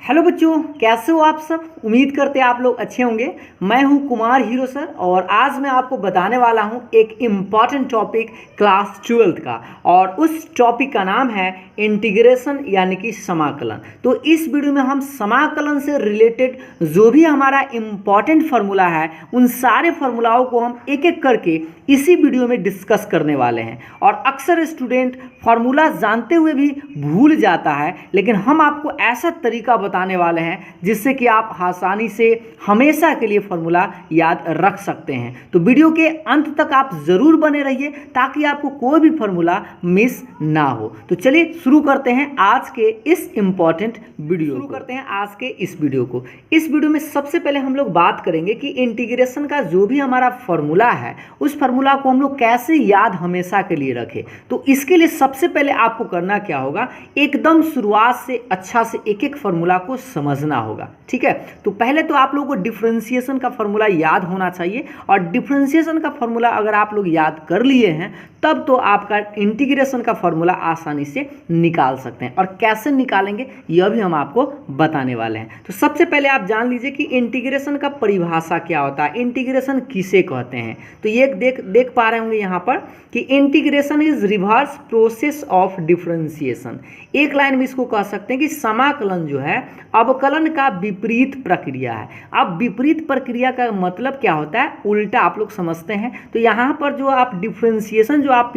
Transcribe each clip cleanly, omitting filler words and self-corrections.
Hello बच्चों, कैसे हो आप सब। उम्मीद करते हैं आप लोग अच्छे होंगे। मैं हूं कुमार हीरो सर और आज मैं आपको बताने वाला हूं एक इम्पॉर्टेंट टॉपिक क्लास 12th का, और उस टॉपिक का नाम है इंटीग्रेशन यानी कि समाकलन। तो इस वीडियो में हम समाकलन से रिलेटेड जो भी हमारा इम्पॉर्टेंट फार्मूला है उन सारे फार्मूलाओं को हम एक एक करके इसी वीडियो में डिस्कस करने वाले हैं। और अक्सर स्टूडेंट फार्मूला जानते हुए भी भूल जाता है, लेकिन हम आपको ऐसा तरीका बताने वाले हैं जिससे कि आप आसानी से हमेशा के लिए फार्मूला याद रख सकते हैं। तो वीडियो के अंत तक आप ज़रूर बने रहिए ताकि आपको कोई भी फार्मूला मिस ना हो। तो चलिए शुरू करते हैं आज के इस इम्पॉर्टेंट वीडियो को। इस वीडियो में सबसे पहले हम लोग बात करेंगे कि इंटीग्रेशन का जो भी हमारा फार्मूला है उस फार्मूला को हम लोग कैसे याद हमेशा के लिए रखें। तो इसके लिए सबसे पहले आपको करना क्या होगा, एकदम शुरुआत से अच्छा से एक एक फार्मूला को समझना होगा। ठीक है, तो पहले तो आप लोगों को डिफरेंशिएशन का फार्मूला याद होना चाहिए, और डिफरेंशिएशन का फार्मूला अगर आप लोग याद कर लिए हैं तब तो आपका इंटीग्रेशन का फार्मूला आसानी से निकाल सकते हैं। और कैसे निकालेंगे यह भी हम आपको बताने वाले हैं। तो सबसे पहले आप जान लीजिए कि इंटीग्रेशन का परिभाषा क्या होता है, इंटीग्रेशन किसे कहते हैं। तो ये देख पा रहे होंगे यहाँ पर कि integration is reverse process of differentiation. एक लाइन में इसको कह सकते हैं कि समाकलन जो है अवकलन का विपरीत प्रक्रिया है। अब विपरीत प्रक्रिया का मतलब क्या होता है, उल्टा आप लोग समझते हैं। तो यहाँ पर जो आप डिफरेंशिएशन जो आप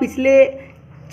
पिछले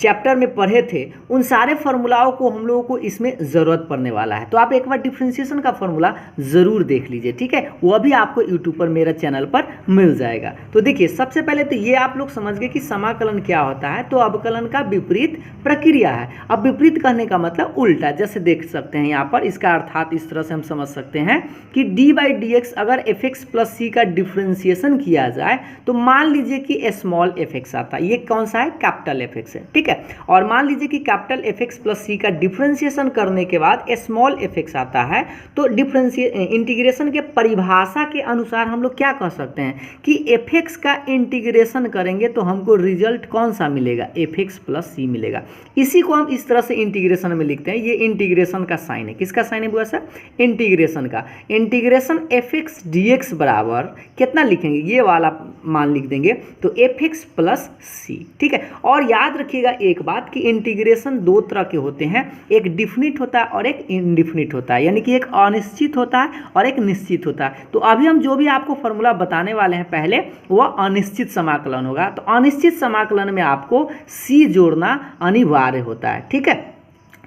चैप्टर में पढ़े थे उन सारे फार्मूलाओं को हम लोगों को इसमें ज़रूरत पड़ने वाला है। तो आप एक बार डिफरेंशिएशन का फार्मूला ज़रूर देख लीजिए। ठीक है, वह भी आपको यूट्यूब पर मेरे चैनल पर मिल जाएगा। तो देखिए, सबसे पहले तो ये आप लोग समझ गए कि समाकलन क्या होता है। तो अवकलन का विपरीत प्रक्रिया है। अब विपरीत कहने का मतलब उल्टा, जैसे देख सकते हैं यहाँ पर। इसका अर्थात इस तरह से हम समझ सकते हैं कि d/dx अगर fx प्लस सी का डिफ्रेंशिएशन किया जाए तो मान लीजिए कि स्मॉल fx आता है। ये कौन सा है, कैपिटल fx है। ठीक है, और मान लीजिए कि कैपिटल fx प्लस सी का डिफरेंशिएशन करने के बाद स्मॉल fx आता है। तो इंटीग्रेशन के परिभाषा के अनुसार हम लोग क्या कह सकते हैं कि fx का इंटीग्रेशन करेंगे तो हमको रिजल्ट कौन सा मिलेगा, fx प्लस सी मिलेगा। इसी को हम इस तरह से इंटीग्रेशन में लिखते हैं। ये इंटीग्रेशन का साइन है। किसका साइन है बुआ सर, इंटीग्रेशन का। इंटीग्रेशन fx dx बराबर कितना लिखेंगे, ये वाला मान लिख देंगे, तो fx प्लस सी। ठीक है, और याद रखिएगा एक बात कि इंटीग्रेशन दो तरह के होते हैं, एक डिफिनिट होता है और एक इनडिफिनिट होता है, यानी कि एक अनिश्चित होता है और एक निश्चित होता है। तो अभी हम जो भी आपको फार्मूला बताने वाले हैं पहले वह अनिश्चित समाकलन होगा। तो अनिश्चित समाकलन में आपको सी जोड़ना अनिवार्य होता है। ठीक है,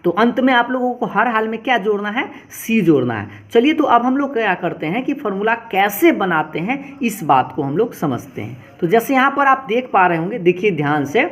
तो अंत में आप लोगों को हर हाल में क्या जोड़ना है, सी जोड़ना है। चलिए, तो अब हम लोग क्या करते हैं कि फार्मूला कैसे बनाते हैं इस बात को हम लोग समझते हैं। तो जैसे यहाँ पर आप देख पा रहे होंगे, देखिए ध्यान से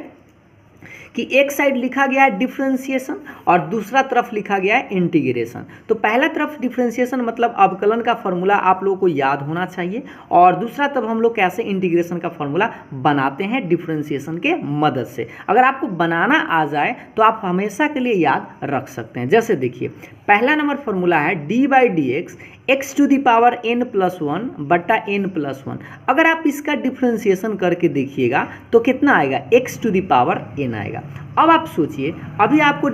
कि एक साइड लिखा गया है डिफरेंशिएशन और दूसरा तरफ लिखा गया है इंटीग्रेशन। तो पहला तरफ डिफरेंशिएशन मतलब अवकलन का फार्मूला आप लोगों को याद होना चाहिए, और दूसरा तरफ हम लोग कैसे इंटीग्रेशन का फार्मूला बनाते हैं डिफरेंशिएशन के मदद से। अगर आपको बनाना आ जाए तो आप हमेशा के लिए याद रख सकते हैं। जैसे देखिए, पहला नंबर फार्मूला है d/dx x to the power n plus 1 बटा n प्लस 1। अगर आप इसका डिफ्रेंशिएशन करके देखिएगा तो कितना आएगा, x to the power n आएगा। अब आप सोचिए, अभी आपको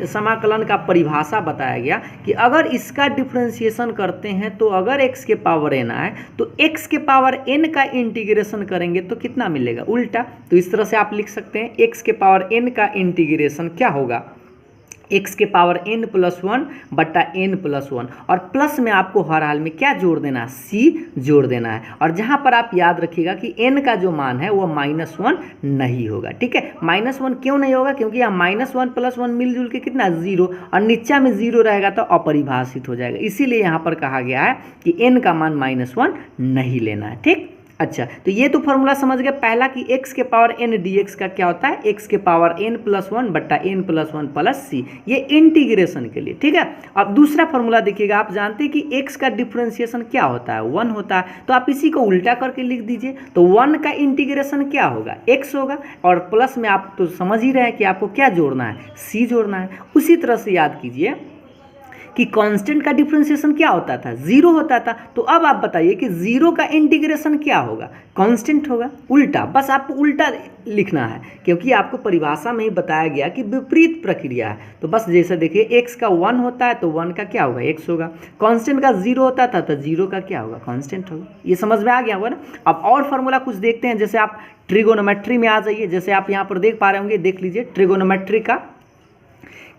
समाकलन का परिभाषा बताया गया कि अगर इसका डिफ्रेंशिएशन करते हैं तो अगर x के पावर n आए तो x के पावर n का इंटीग्रेशन करेंगे तो कितना मिलेगा, उल्टा। तो इस तरह से आप लिख सकते हैं x के पावर n का इंटीग्रेशन क्या होगा, x के पावर n प्लस 1 बटा n प्लस 1, और प्लस में आपको हर हाल में क्या जोड़ देना है, c जोड़ देना है। और जहाँ पर आप याद रखिएगा कि n का जो मान है वो -1 नहीं होगा। ठीक है, -1 क्यों नहीं होगा, क्योंकि यहाँ -1 प्लस 1 मिलजुल के कितना 0, और नीचा में 0 रहेगा तो अपरिभाषित हो जाएगा। इसीलिए यहाँ पर कहा गया है कि n का मान -1 नहीं लेना है। ठीक, अच्छा, तो ये तो फॉर्मूला समझ गए पहला कि x के पावर n dx का क्या होता है, x के पावर n प्लस 1 बटा n प्लस 1 प्लस सी, ये इंटीग्रेशन के लिए। ठीक है, अब दूसरा फॉर्मूला देखिएगा। आप जानते हैं कि x का डिफरेंशिएशन क्या होता है, 1 होता है। तो आप इसी को उल्टा करके लिख दीजिए, तो 1 का इंटीग्रेशन क्या होगा, x होगा, और प्लस में आप तो समझ ही रहे हैं कि आपको क्या जोड़ना है, c जोड़ना है। उसी तरह से याद कीजिए कि कांस्टेंट का डिफरेंशिएशन क्या होता था, जीरो होता था। तो अब आप बताइए कि जीरो का इंटीग्रेशन क्या होगा, कांस्टेंट होगा। उल्टा, बस आपको उल्टा लिखना है, क्योंकि आपको परिभाषा में ही बताया गया कि विपरीत प्रक्रिया है। तो बस जैसे देखिए एक्स का 1 होता है तो 1 का क्या होगा, एक्स होगा। कांस्टेंट का 0 होता था तो 0 का क्या होगा, कांस्टेंट होगा। ये समझ में आ गया होगा ना। अब और फार्मूला कुछ देखते हैं, जैसे आप ट्रिगोनोमेट्री में आ जाइए। जैसे आप यहाँ पर देख पा रहे होंगे, देख लीजिए ट्रिगोनोमेट्री का,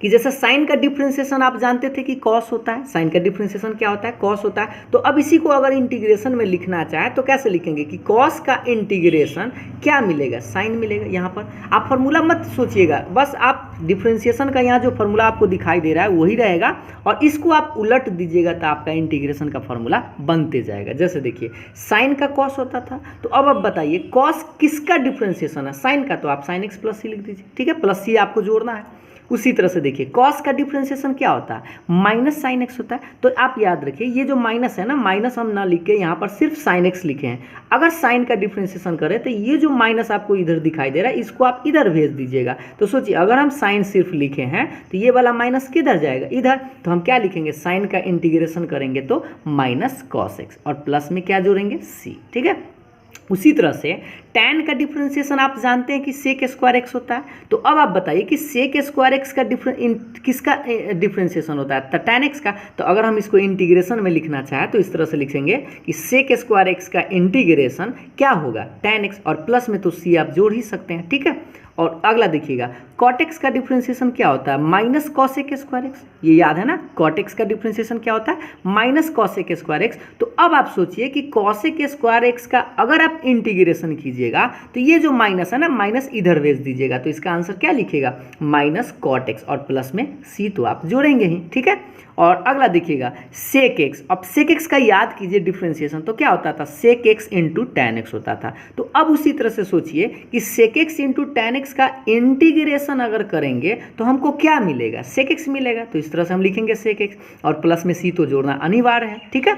कि जैसे साइन का डिफरेंशिएशन आप जानते थे कि कॉस होता है। साइन का डिफरेंशिएशन क्या होता है, कॉस होता है। तो अब इसी को अगर इंटीग्रेशन में लिखना चाहे तो कैसे लिखेंगे कि कॉस का इंटीग्रेशन क्या मिलेगा, साइन मिलेगा। यहाँ पर आप फार्मूला मत सोचिएगा, बस आप डिफरेंशिएशन का यहाँ जो फार्मूला आपको दिखाई दे रहा है वही रहेगा, और इसको आप उलट दीजिएगा तो आपका इंटीग्रेशन का फार्मूला बनते जाएगा। जैसे देखिए साइन का कॉस होता था, तो अब आप बताइए कॉस किसका डिफरेंशिएशन है, साइन का। तो आप साइन एक्स प्लस सी लिख दीजिए, ठीक है, प्लस सी आपको जोड़ना है। उसी तरह से देखिए कॉस का डिफरेंशिएशन क्या होता है, माइनस साइन एक्स होता है। तो आप याद रखिए ये जो माइनस है ना, माइनस हम ना लिख के यहाँ पर सिर्फ साइन एक्स लिखे हैं। अगर साइन का डिफरेंशिएशन करें तो ये जो माइनस आपको इधर दिखाई दे रहा है इसको आप इधर भेज दीजिएगा। तो सोचिए अगर हम साइन सिर्फ लिखे हैं तो ये वाला माइनस किधर जाएगा, इधर। तो हम क्या लिखेंगे, साइन का इंटीग्रेशन करेंगे तो माइनस कॉस एक्स, और प्लस में क्या जोड़ेंगे, सी, ठीक है। उसी तरह से tan का डिफरेंशिएशन आप जानते हैं कि सेक स्क्वायर एक्स होता है। तो अब आप बताइए कि सेक स्क्वायर एक्स का किसका डिफरेंशिएशन होता है, तो tan एक्स का। तो अगर हम इसको इंटीग्रेशन में लिखना चाहें तो इस तरह से लिखेंगे कि सेक स्क्वायर एक्स का इंटीग्रेशन क्या होगा, tan एक्स, और प्लस में तो सी आप जोड़ ही सकते हैं, ठीक है। और अगला देखिएगा कॉट एक्स का डिफरेंशिएशन क्या होता है, माइनस कॉसेक स्क्वायर एक्स। ये याद है ना, कॉट एक्स का डिफरेंशिएशन क्या होता है, माइनस कॉसेक स्क्वायर एक्स। तो अब आप सोचिए कि कॉसेक स्क्वायर एक्स का अगर आप इंटीग्रेशन कीजिएगा तो ये जो माइनस है ना, माइनस इधर भेज दीजिएगा। तो इसका आंसर क्या लिखेगा, माइनस कॉट एक्स, और प्लस में सी तो आप जोड़ेंगे ही, ठीक है। और अगला देखिएगा सेक एक्स। अब सेक एक्स का याद कीजिए डिफरेंशिएशन, तो क्या होता था, sec x into tan x होता था। तो अब उसी तरह से सोचिए कि sec x into tan x का इंटीग्रेशन अगर करेंगे तो हमको क्या मिलेगा, सेक एक्स मिलेगा। तो इस तरह से हम लिखेंगे सेक एक्स, और प्लस में सी तो जोड़ना अनिवार्य है, ठीक है।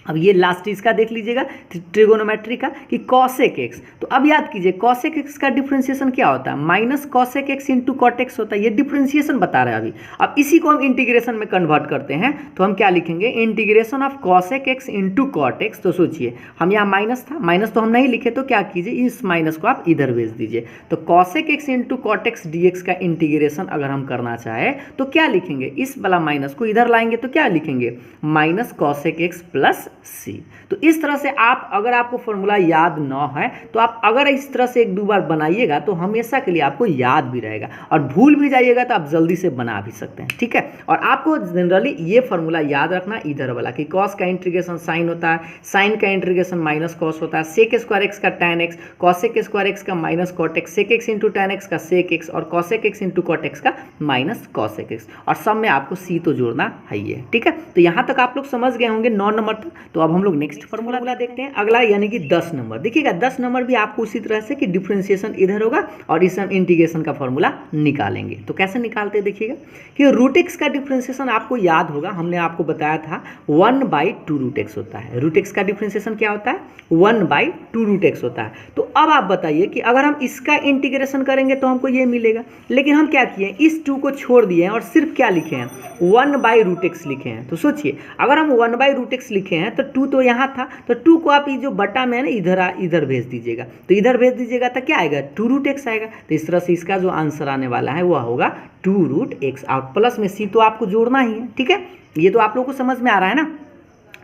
अब ये लास्ट इसका देख लीजिएगा ट्रिगोनोमेट्री का कि कॉसेक एक्स। तो अब याद कीजिए कॉसेक एक्स का डिफरेंशिएशन क्या होता है, minus cosec x into cot x होता है। ये डिफरेंशिएशन बता रहा है अभी। अब इसी को हम इंटीग्रेशन में कन्वर्ट करते हैं तो हम क्या लिखेंगे, integration of cosec x into cot x. तो सोचिए हम यहाँ माइनस था, माइनस तो हम नहीं लिखे, तो क्या कीजिए इस माइनस को आप इधर भेज दीजिए। तो cosec x into cot x d x का इंटीग्रेशन अगर हम करना चाहे तो क्या लिखेंगे, इस वाला माइनस को इधर लाएंगे तो क्या लिखेंगे, minus cosec x plus c. तो इस तरह से आप, अगर आपको फॉर्मूला याद ना है तो आप अगर इस तरह से एक दो बार बनाइएगा तो हमेशा के लिए आपको याद भी रहेगा, और भूल भी जाइएगा तो आप जल्दी से बना भी सकते हैं, ठीक है। और आपको जनरली ये फॉर्मूला याद रखना इधर वाला कि कॉस का इंटीग्रेशन साइन होता है, साइन का इंटीग्रेशन माइनस कॉस होता है, सेक स्क्वायर एक्स का tan x, cosec square x का minus cot x, sec x into tan x का सेक एक्स, और cosec x into cot x का माइनस कॉसेक एक्स, और सब में आपको सी तो जोड़ना है ही है, ठीक है। तो यहाँ तक आप लोग समझ गए होंगे 9 नंबर तक। तो अब हम लोग नेक्स्ट फॉर्मूला देखते हैं, अगला यानी कि 10 नंबर। देखिएगा 10 नंबर भी आपको उसी तरह से कि डिफरेंशिएशन इधर होगा और इस हम इंटीग्रेशन का फॉर्मूला निकालेंगे। तो कैसे निकालते हैं देखिएगा कि रूट एक्स का डिफरेंशिएशन आपको याद होगा, हमने आपको बताया था 1/2 रूट एक्स होता है। रूट एक्स का डिफरेंशिएशन क्या होता है, 1/2 रूट एक्स होता है। तो अब आप बताइए कि अगर हम इसका इंटीग्रेशन करेंगे तो हमको ये मिलेगा, लेकिन हम क्या किए, इस 2 को छोड़ दिए हैं और सिर्फ क्या लिखे हैं, 1/√x लिखे हैं। तो सोचिए अगर हम 1/√x लिखे हैं तो 2 तो यहाँ था, तो 2 को आप ये जो बटा में है ना इधर भेज दीजिएगा। तो इधर भेज दीजिएगा तो क्या आएगा, 2√x आएगा। तो इस तरह से इसका जो आंसर आने वाला है वह होगा 2√x, और प्लस में सी तो आपको जोड़ना ही है, ठीक है। ये तो आप लोगों को समझ में आ रहा है ना।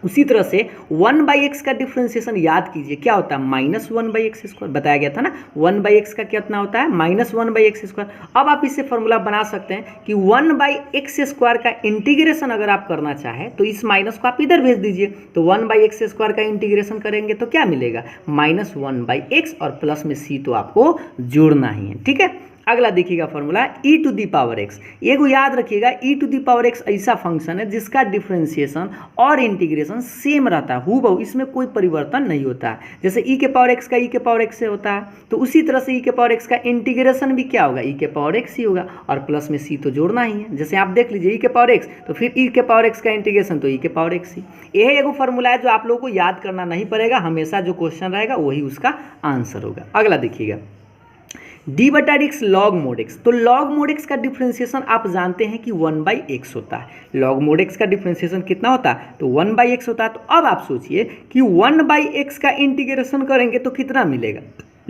उसी तरह से 1/x का डिफरेंशिएशन याद कीजिए क्या होता है, -1/x स्क्वायर बताया गया था ना। 1/x का कितना होता है, -1/x स्क्वायर। अब आप इससे फॉर्मूला बना सकते हैं कि 1/x स्क्वायर का इंटीग्रेशन अगर आप करना चाहें तो इस माइनस को आप इधर भेज दीजिए। तो 1/x स्क्वायर का इंटीग्रेशन करेंगे तो क्या मिलेगा, -1/x, और प्लस में सी तो आपको जोड़ना ही है, ठीक है। अगला देखिएगा फॉर्मूला e⁻x। ये को याद रखिएगा, e⁻x ऐसा फंक्शन है जिसका डिफरेंशिएशन और इंटीग्रेशन सेम रहता है, हूबहू, इसमें कोई परिवर्तन नहीं होता है। जैसे e⁻x का e⁻x से होता है, तो उसी तरह से e⁻x का इंटीग्रेशन भी क्या होगा, e⁻x ही होगा, और प्लस में c तो जोड़ना ही है। जैसे आप देख लीजिए e⁻x तो फिर e⁻x का इंटीग्रेशन तो e⁻x ही। यह एगो फॉर्मूला है जो आप लोगों को याद करना नहीं पड़ेगा, हमेशा जो क्वेश्चन रहेगा वही उसका आंसर होगा। अगला देखिएगा डी बटा D x log mod x. तो लॉग मोड एक्स का डिफ्रेंसिएशन आप जानते हैं कि 1/x होता है। लॉग मोड एक्स का डिफ्रेंसिएशन कितना होता है? तो 1/x होता है। तो अब आप सोचिए कि 1/x का इंटीग्रेशन करेंगे तो कितना मिलेगा?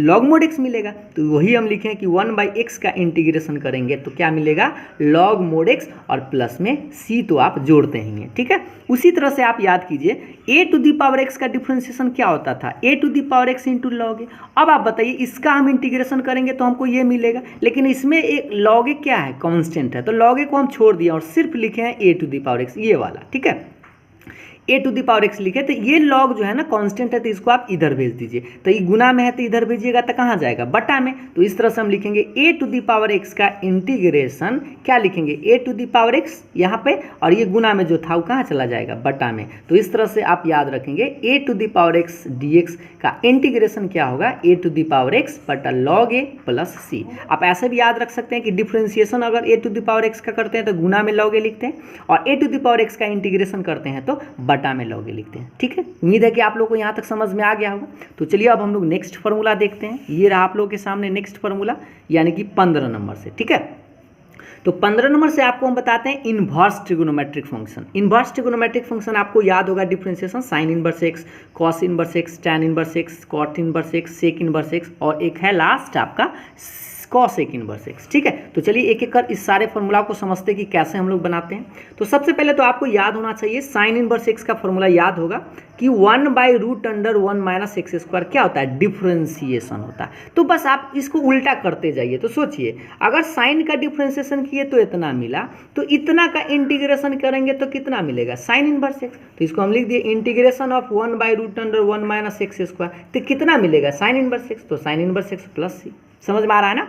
लॉग मोड एक्स मिलेगा। तो वही हम लिखें कि 1/x का इंटीग्रेशन करेंगे तो क्या मिलेगा? लॉग मोड एक्स, और प्लस में c तो आप जोड़ते ही हैं, ठीक है। उसी तरह से आप याद कीजिए a to the power x का डिफ्रेंसिएशन क्या होता था? a to the power x into log a. अब आप बताइए इसका हम इंटीग्रेशन करेंगे तो हमको ये मिलेगा, लेकिन इसमें एक लॉग ए क्या है? कांस्टेंट है। तो लॉग ए को हम छोड़ दिया और सिर्फ लिखे हैं a to the power x, ये वाला, ठीक है। a to the power x लिखे, तो ये लॉग जो है ना कांस्टेंट है, तो इसको आप इधर भेज दीजिए। तो ये गुना में है तो इधर भेजिएगा तो कहाँ जाएगा? बटा में। तो इस तरह से हम लिखेंगे a to the power x का इंटीग्रेशन, क्या लिखेंगे? a to the power x यहाँ पे, और ये गुना में जो था वो कहाँ चला जाएगा? बटा में। तो इस तरह से आप याद रखेंगे a to the power x dx का इंटीग्रेशन क्या होगा? a to the power x बटा लॉग a प्लस c। आप ऐसे भी याद रख सकते हैं कि डिफ्रेंसिएशन अगर a to the power x का करते हैं तो गुना में लॉग a लिखते हैं, और a to the power x का इंटीग्रेशन करते हैं तो बटा में लॉग ए लिखते हैं, ठीक है। उम्मीद है कि आप लोगों को यहाँ तक समझ में आ गया होगा। तो चलिए अब हम लोग नेक्स्ट फार्मूला देखते हैं। ये रहा आप लोगों के सामने नेक्स्ट फार्मूला, यानी कि 15 नंबर से, ठीक है। तो 15 नंबर से आपको हम बताते हैं inverse trigonometric function. Inverse trigonometric function आपको याद होगा differentiation sine inverse x, cos inverse x, tan inverse x, cot inverse x, sec inverse x, और एक है लास्ट आपका कॉस एक इनवर्स एक्स, ठीक है। तो चलिए एक एक कर इस सारे फॉर्मूला को समझते हैं कि कैसे हम लोग बनाते हैं। तो सबसे पहले तो आपको याद होना चाहिए साइन इनवर्स एक्स का फॉर्मूला याद होगा कि 1/√(1 - x²) क्या होता है? डिफरेंशिएशन होता है। तो बस आप इसको उल्टा करते जाइए। तो सोचिए अगर साइन का डिफरेंशिएशन किए तो इतना मिला, तो इतना का इंटीग्रेशन करेंगे तो कितना मिलेगा? Sign inverse x. तो इसको हम लिख दिए इंटीग्रेशन ऑफ 1/√(1 - x²। तो कितना मिलेगा? Sign inverse x. तो साइन इनवर्स एक्स प्लस सी। समझ में आ रहा है ना?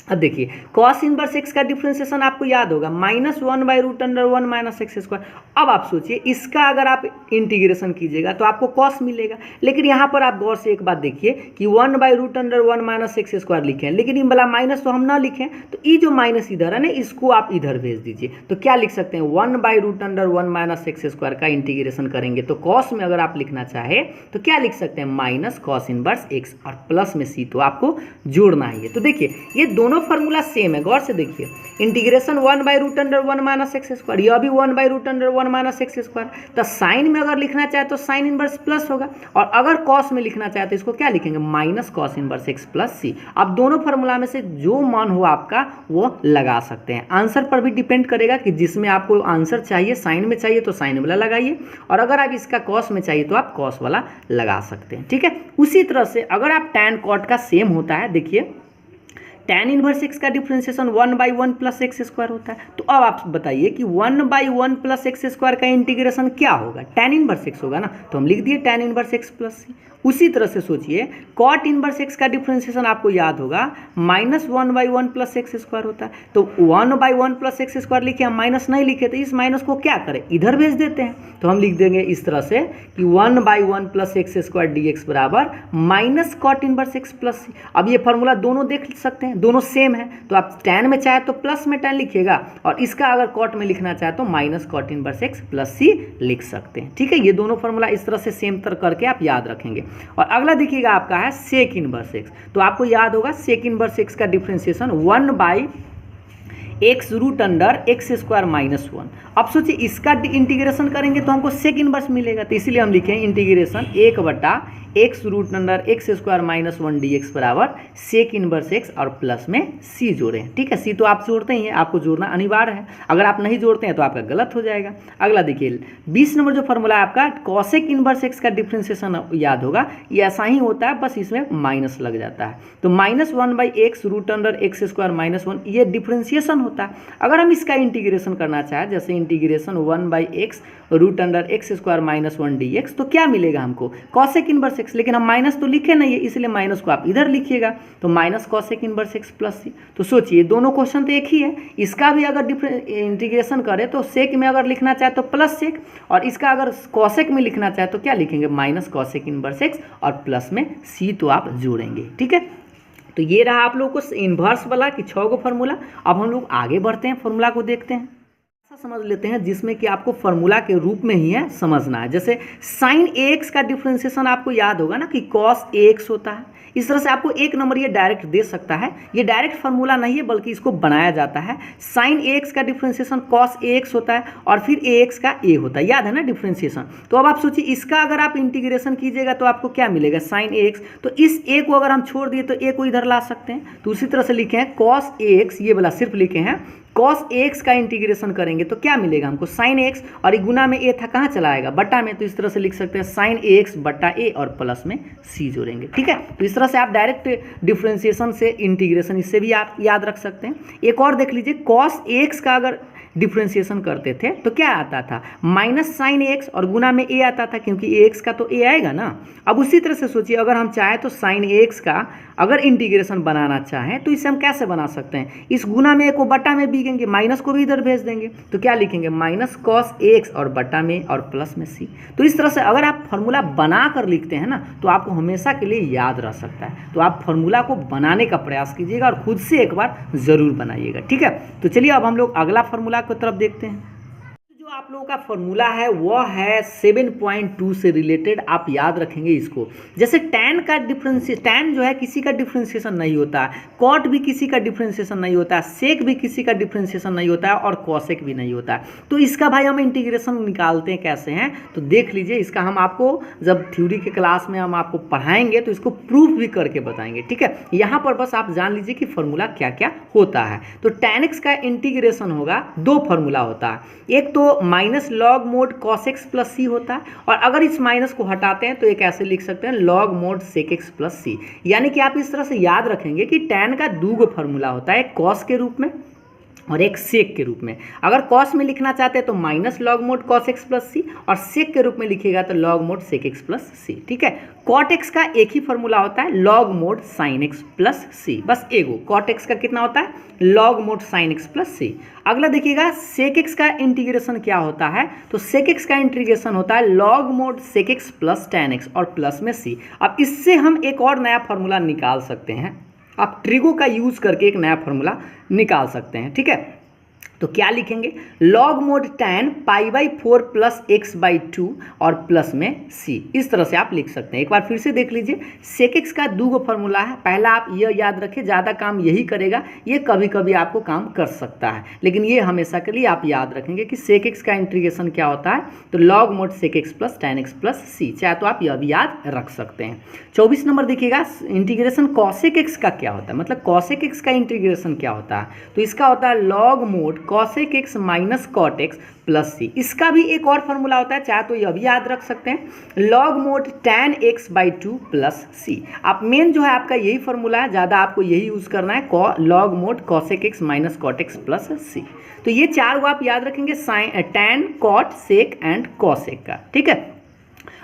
अब देखिए कॉस इनवर्स एक्स का डिफरेंशिएशन आपको याद होगा -1/√(1 - x²। अब आप सोचिए इसका अगर आप इंटीग्रेशन कीजिएगा तो आपको कॉस मिलेगा, लेकिन यहाँ पर आप गौर से एक बात देखिए कि 1/√(1 - x² लिखे हैं, लेकिन ये वाला माइनस तो हम ना लिखें, तो ये जो माइनस इधर है ना इसको आप इधर भेज दीजिए। तो क्या लिख सकते हैं? 1/√(1 - x² का इंटीग्रेशन करेंगे तो कॉस में अगर आप लिखना चाहे तो क्या लिख सकते हैं? माइनस कॉस इनवर्स एक्स, और प्लस में सी तो आपको जोड़ना ही है। तो देखिए ये दोनों फॉर्मूला सेम है, गौर से देखिए इंटीग्रेशन 1/√(1 - x², यह भी 1/√(1 - x²। तो साइन में अगर लिखना चाहे तो साइन इनवर्स प्लस होगा, और अगर कॉस में लिखना चाहे तो इसको क्या लिखेंगे? Minus cos inverse x plus c. अब दोनों फॉर्मूला में से जो मान हो आपका वो लगा सकते हैं। आंसर पर भी डिपेंड करेगा कि जिसमें आपको आंसर चाहिए साइन में चाहिए तो साइन वाला लगाइए, और अगर आप इसका कॉस में चाहिए तो आप कॉस वाला लगा सकते हैं, ठीक है। उसी तरह से अगर आप टैन कॉट का सेम होता है, देखिए टैन इनवर्स एक्स का डिफरेंशिएशन 1/1 + x² होता है। तो अब आप बताइए कि 1/1 + x² का इंटीग्रेशन क्या होगा? टैन इनवर्स एक्स होगा ना, तो हम लिख दिए टैन इनवर्स एक्स प्लस सी। उसी तरह से सोचिए कॉट इनवर्स एक्स का डिफरेंशिएशन आपको याद होगा -1/1 + x² होता है। तो 1/1 + x² लिखे, हम माइनस नहीं लिखे, तो इस माइनस को क्या करें? इधर भेज देते हैं। तो हम लिख देंगे इस तरह से कि 1/1 + x² dx बराबर minus cot inverse x plus c. अब ये फॉर्मूला दोनों देख सकते हैं, दोनों सेम है। तो आप टैन में चाहे तो प्लस में टैन लिखिएगा, और इसका अगर कॉट में लिखना चाहे तो minus cot inverse x plus c लिख सकते हैं, ठीक है। ये दोनों फॉर्मूला इस तरह से सेम तर करके आप याद रखेंगे। और अगला देखिएगा आपका है सेक इनवर्स एक्स। तो आपको याद होगा सेक इनवर्स एक्स का डिफरेंशिएशन 1/(x√(x² - 1). अब सोचिए इसका इंटीग्रेशन करेंगे तो हमको सेक इनवर्स मिलेगा, तो इसीलिए हम लिखें इंटीग्रेशन 1/(x√(x² - 1) dx बराबर सेक इनवर्स एक्स, और प्लस में सी जोड़ें, ठीक है। सी तो आप जोड़ते ही हैं, आपको जोड़ना अनिवार्य है। अगर आप नहीं जोड़ते हैं तो आपका गलत हो जाएगा। अगला देखिए 20 नंबर जो फॉर्मूला है आपका कॉसेक इनवर्स एक्स का डिफरेंशिएशन याद होगा, ये ऐसा ही होता है, बस इसमें माइनस लग जाता है। तो -1/(x√(x² - 1) ये डिफरेंशिएशन होता है। अगर हम इसका इंटीग्रेशन करना चाहें, जैसे इंटीग्रेशन 1/(x√(x² - 1) dx, तो क्या मिलेगा हमको? कॉसेक इनवर्स एक्स, लेकिन हम माइनस तो लिखे नहीं है, इसलिए माइनस को आप इधर लिखिएगा। तो minus cosec inverse x plus c. तो सोचिए दोनों क्वेश्चन तो एक ही है, इसका भी अगर इंटीग्रेशन करें तो सेक में अगर लिखना चाहे तो प्लस सेक, और इसका अगर कॉसेक में लिखना चाहे तो क्या लिखेंगे? माइनस कॉसेक इनवर्स एक्स, और प्लस में सी तो आप जोड़ेंगे, ठीक है। तो ये रहा आप लोगों को इन्वर्स वाला कि 6 गो फॉर्मूला। अब हम लोग आगे बढ़ते हैं, फॉर्मूला को देखते हैं। समझ लेते हैं जिसमें कि आपको फॉर्मूला के रूप में ही है समझना है। जैसे साइन ax का डिफरेंशिएशन आपको याद होगा ना कि कॉस ax होता है। इस तरह से आपको एक नंबर ये डायरेक्ट दे सकता है। ये डायरेक्ट फार्मूला नहीं है बल्कि इसको बनाया जाता है। साइन ax का डिफरेंशिएशन कॉस ax होता है और फिर ax का a होता है, याद है ना डिफरेंशिएशन। तो अब आप सोचिए इसका अगर आप इंटीग्रेशन कीजिएगा तो आपको क्या मिलेगा, साइन ax। तो इस a को अगर हम छोड़ दिए तो a को इधर ला सकते हैं। तो उसी तरह से लिखे हैं कॉस ax, ये वाला सिर्फ लिखे हैं कॉस ax का इंटीग्रेशन करेंगे तो क्या मिलेगा हमको, साइन ax, और एक गुना में a था कहाँ चला आएगा, बटा में। तो इस तरह से लिख सकते हैं साइन ax बटा a और प्लस में c जोड़ेंगे। ठीक है, तो इस तरह से आप डायरेक्ट डिफरेंशिएशन से इंटीग्रेशन इससे भी आप याद रख सकते हैं। एक और देख लीजिए, कॉस ax का अगर डिफ्रेंशिएशन करते थे तो क्या आता था, माइनस साइन एक्स और गुना में ए आता था, क्योंकि एक्स का तो ए आएगा ना। अब उसी तरह से सोचिए अगर हम चाहें तो साइन एक्स का अगर इंटीग्रेशन बनाना चाहें तो इसे हम कैसे बना सकते हैं, इस गुना में ए को बटा में बीगेंगे, माइनस को भी इधर भेज देंगे तो क्या लिखेंगे, माइनस कॉस एक्स और बटा में और प्लस में सी। तो इस तरह से अगर आप फॉर्मूला बना कर लिखते हैं ना तो आपको हमेशा के लिए याद रह सकता है। तो आप फॉर्मूला को बनाने का प्रयास कीजिएगा और खुद से एक बार ज़रूर बनाइएगा। ठीक है, तो चलिए अब हम लोग अगला फॉर्मूला की तरफ देखते हैं। जो आप लोगों का फॉर्मूला है वह है 7.2 से रिलेटेड, आप याद रखेंगे इसको। जैसे tan का डिफरेंशिएशन, tan जो है किसी का डिफरेंशिएशन नहीं होता है, cot भी किसी का डिफरेंशिएशन नहीं होता है, sec भी किसी का डिफरेंशिएशन नहीं होता है और cosec भी नहीं होता है। तो इसका भाई हम इंटीग्रेशन निकालते हैं कैसे हैं, तो देख लीजिए। इसका हम आपको जब थ्योरी के क्लास में हम आपको पढ़ाएंगे तो इसको प्रूफ भी करके बताएंगे। ठीक है, यहाँ पर बस आप जान लीजिए कि फॉर्मूला क्या क्या होता है। तो tan x का इंटीग्रेशन होगा, दो फॉर्मूला होता है, एक तो minus log mod cos x plus c होता है, और अगर इस माइनस को हटाते हैं तो एक ऐसे लिख सकते हैं log mod sec x plus c. यानी कि आप इस तरह से याद रखेंगे कि tan का दो फॉर्मूला होता है, एक कॉस के रूप में और एक सेक के रूप में। अगर कॉस में लिखना चाहते हैं तो minus log mod cos x plus c, और सेक के रूप में लिखिएगा तो log mod sec x plus c. ठीक है, कॉट एक्स का एक ही फॉर्मूला होता है, log mod sine x plus c, बस एगो। कॉट एक्स का कितना होता है, log mod sine x plus c. अगला देखिएगा सेक एक्स का इंटीग्रेशन क्या होता है, तो सेक एक्स का इंटीग्रेशन होता है log mod sec x plus tan x और प्लस में सी। अब इससे हम एक और नया फॉर्मूला निकाल सकते हैं, आप ट्रिगो का यूज करके एक नया फॉर्मूला निकाल सकते हैं। ठीक है, तो क्या लिखेंगे, log mod tan pi by 4 plus x by 2 और प्लस में c। इस तरह से आप लिख सकते हैं। एक बार फिर से देख लीजिए, सेक एक्स का दो फॉर्मूला है। पहला आप यह याद रखें, ज़्यादा काम यही करेगा, ये कभी कभी आपको काम कर सकता है, लेकिन ये हमेशा के लिए आप याद रखेंगे कि सेक एक्स का इंटीग्रेशन क्या होता है, तो log mod sec x plus tan x plus c. चाहे तो आप यह भी याद रख सकते हैं। 24 नंबर देखिएगा, इंटीग्रेशन कॉसेक एक्स का क्या होता है, मतलब कॉसेक एक्स का इंटीग्रेशन क्या होता है, तो इसका होता है log mod cosec x minus cot x plus c. इसका भी एक और फॉर्मूला होता है, चाहे तो यह भी याद रख सकते हैं, log mod tan x by 2 plus c. आप मेन जो है आपका यही फॉर्मूला है, ज़्यादा आपको यही यूज़ करना है, log mod cosec x minus cot x plus c. तो ये चार को आप याद रखेंगे, tan, cot, sec and cosec का। ठीक है,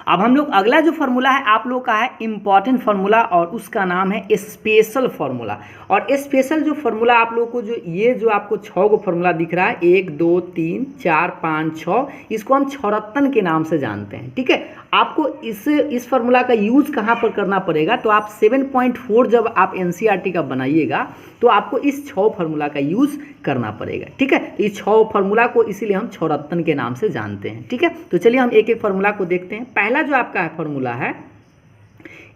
अब हम लोग अगला जो फॉर्मूला है आप लोग का है इंपॉर्टेंट फार्मूला, और उसका नाम है स्पेशल फार्मूला। और स्पेशल जो फार्मूला आप लोग को, जो ये जो आपको 6 गो फार्मूला दिख रहा है, 1 2 3 4 5 6, इसको हम छौरत्तन के नाम से जानते हैं। ठीक है, आपको इस फार्मूला का यूज़ कहाँ पर करना पड़ेगा, तो आप 7.4 जब आप NCERT का बनाइएगा तो आपको इस 6 फार्मूला का यूज़ करना पड़ेगा। ठीक है, तो इस 6 फार्मूला को इसीलिए हम छौरत्तन के नाम से जानते हैं। ठीक है, तो चलिए हम एक एक फार्मूला को देखते हैं। पहला जो आपका फार्मूला है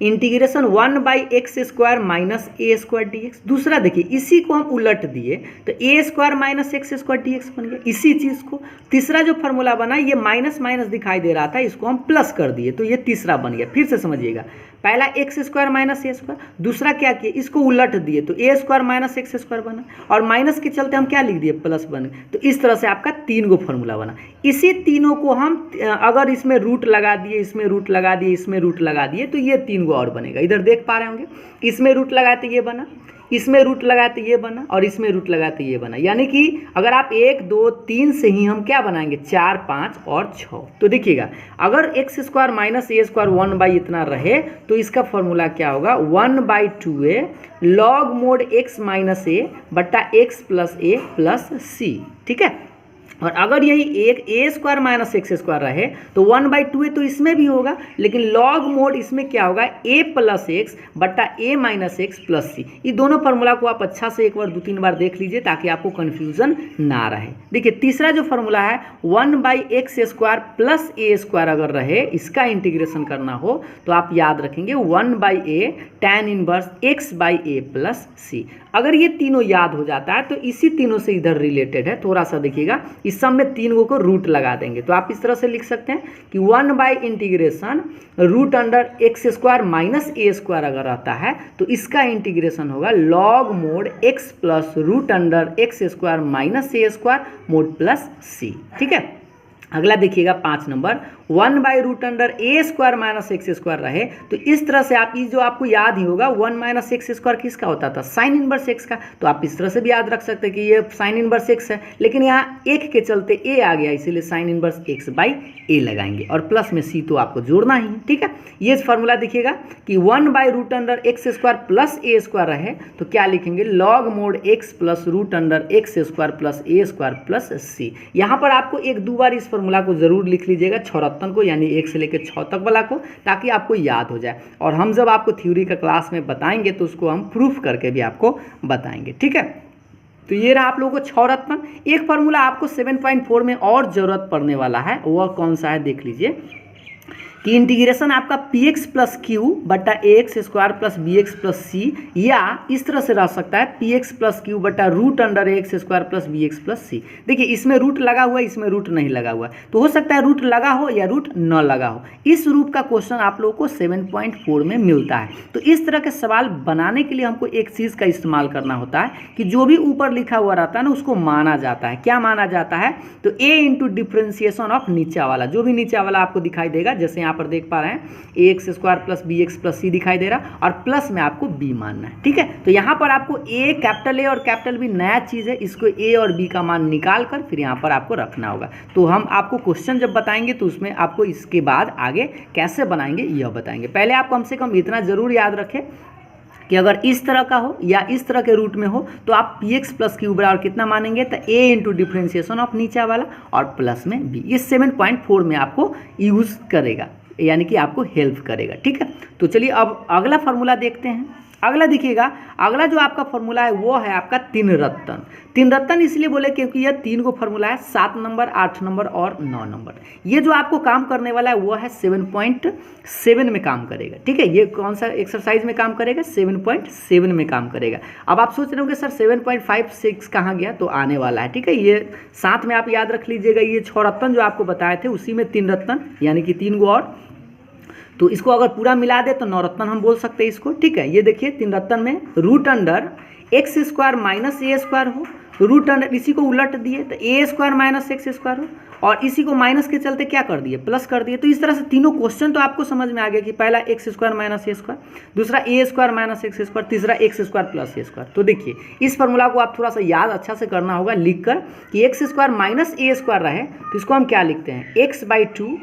integration 1 by x square minus a square d x. दूसरा देखिए, इसी को हम उलट दिए तो a square minus x square d x बन गया, इसी चीज़ को। तीसरा जो फार्मूला बना, ये माइनस माइनस दिखाई दे रहा था, इसको हम प्लस कर दिए तो ये तीसरा बन गया। फिर से समझिएगा, पहला x square minus a square, दूसरा क्या किए, इसको उलट दिए तो a square minus x square बना, और माइनस के चलते हम क्या लिख दिए, प्लस बन गए। तो इस तरह से आपका 3 गो फार्मूला बना। इसी तीनों को हम अगर इसमें रूट लगा दिए, इसमें रूट लगा दिए, इसमें रूट लगा दिए, तो ये 3 गो और बनेगा। इधर देख पा रहे होंगे, इसमें रूट लगाए तो ये बना, इसमें रूट लगाए तो ये बना, और इसमें रूट लगाए तो ये बना। यानी कि अगर आप 1 2 3 से ही हम क्या बनाएंगे, 4 5 और 6। तो देखिएगा, अगर x square minus a square 1 by इतना रहे तो इसका फॉर्मूला क्या होगा, 1 by 2a log mod x minus a बट्टा x plus a plus c. ठीक है, और अगर यही एक a square minus x square रहे तो 1/2 तो इसमें भी होगा, लेकिन लॉग मोड इसमें क्या होगा, ए प्लस एक्स बट्टा ए माइनस एक्स प्लस सी। ये दोनों फार्मूला को आप अच्छा से एक बार 2-3 बार देख लीजिए ताकि आपको कन्फ्यूजन ना रहे। देखिए तीसरा जो फार्मूला है 1/x square plus a square अगर रहे, इसका इंटीग्रेशन करना हो तो आप याद रखेंगे 1/a tan inverse x/a plus सी। अगर ये तीनों याद हो जाता है तो इसी तीनों से इधर रिलेटेड है, थोड़ा सा देखिएगा, इस सब में तीनों को रूट लगा देंगे तो आप इस तरह से लिख सकते हैं कि 1/इंटीग्रेशन root under x square minus a square अगर रहता है तो इसका इंटीग्रेशन होगा log mod x plus root under x square minus a square mod plus c. ठीक है, अगला देखिएगा 5 नंबर 1/रूट under a square minus x square रहे तो इस तरह से आप, जो आपको याद ही होगा 1 माइनस एक्स स्क्वायर किसका होता था, साइन इनवर्स एक्स का, तो आप इस तरह से भी याद रख सकते हैं कि ये साइन इनवर्स एक्स है, लेकिन यहाँ एक के चलते ए आ गया इसीलिए साइन इनवर्स x/a लगाएंगे और प्लस में सी तो आपको जोड़ना ही। ठीक है, ये फार्मूला देखिएगा कि 1/रूट under x square plus a square रहे तो क्या लिखेंगे, log mod x plus root under x square plus a square plus c. यहाँ पर आपको 1-2 बार इस फार्मूला को जरूर लिख लीजिएगा, 6 को, यानी 1 से लेकर 6 तक वाला को, ताकि आपको याद हो जाए। और हम जब आपको थ्योरी का क्लास में बताएंगे तो उसको हम प्रूफ करके भी आपको बताएंगे। ठीक है, तो ये रहा आप लोगों को 6 रत्न। एक फार्मूला आपको 7.4 में और जरूरत पड़ने वाला है, वह कौन सा है देख लीजिए कि इंटीग्रेशन आपका पी एक्स प्लस क्यू बटा a x square plus b x plus c, या इस तरह से रह सकता है पी एक्स प्लस क्यू बटा root under a x square plus b x plus c. देखिए इसमें रूट लगा हुआ है, इसमें रूट नहीं लगा हुआ है, तो हो सकता है रूट लगा हो या रूट न लगा हो। इस रूप का क्वेश्चन आप लोगों को 7.4 में मिलता है। तो इस तरह के सवाल बनाने के लिए हमको एक चीज़ का इस्तेमाल करना होता है कि जो भी ऊपर लिखा हुआ रहता है ना उसको माना जाता है। क्या माना जाता है, तो ए इंटू डिफ्रेंसिएशन ऑफ नीचा वाला, जो भी नीचा वाला आपको दिखाई देगा, जैसे यहाँ पर देख पा रहे हैं a x square plus b x plus c दिखाई दे रहा, और प्लस में आपको बी मानना है। ठीक है, तो यहाँ पर आपको ए, कैपिटल ए और कैपिटल बी नया चीज़ है, इसको ए और बी का मान निकाल कर फिर यहाँ पर आपको रखना होगा। तो हम आपको क्वेश्चन जब बताएंगे तो उसमें आपको इसके बाद आगे कैसे बनाएंगे यह बताएंगे। पहले आप कम से कम इतना जरूर याद रखें कि अगर इस तरह का हो या इस तरह के रूट में हो तो आप पी एक्स प्लस क्यू बराबर कितना मानेंगे, तो ए इंटू डिफ्रेंसिएशन ऑफ नीचा वाला और प्लस में बी। ये 7.4 में आपको यूज़ करेगा, यानी कि आपको हेल्प करेगा। ठीक है, तो चलिए अब अगला फार्मूला देखते हैं। अगला देखिएगा, अगला जो आपका फार्मूला है वो है आपका 3 रत्न। 3 रत्न इसलिए बोले क्योंकि यह 3 को फार्मूला है, 7 नंबर, 8 नंबर और 9 नंबर। ये जो आपको काम करने वाला है वो है 7.7 में काम करेगा। ठीक है, ये कौन सा एक्सरसाइज में काम करेगा, 7.7 में काम करेगा। अब आप सोच रहे होंगे सर 7.56 कहाँ गया, तो आने वाला है। ठीक है, ये साथ में आप याद रख लीजिएगा, ये 6 रत्न जो आपको बताए थे उसी में 3 रत्न यानी कि 3 गो और, तो इसको अगर पूरा मिला दे तो 9 रत्न हम बोल सकते हैं इसको। ठीक है, ये देखिए 3 रत्न में root under x square minus a square हो, रूट अंडर इसी को उलट दिए तो a square minus x square हो, और इसी को माइनस के चलते क्या कर दिए, प्लस कर दिए। तो इस तरह से तीनों क्वेश्चन तो आपको समझ में आ गया कि पहला x square minus a square, दूसरा ए स्क्वायर माइनस एक्स स्क्वायर, तीसरा x square plus a square. तो देखिए इस फार्मूला को आप थोड़ा सा याद अच्छा से करना होगा लिख कर कि x square minus a square रहे तो इसको हम क्या लिखते हैं, x/2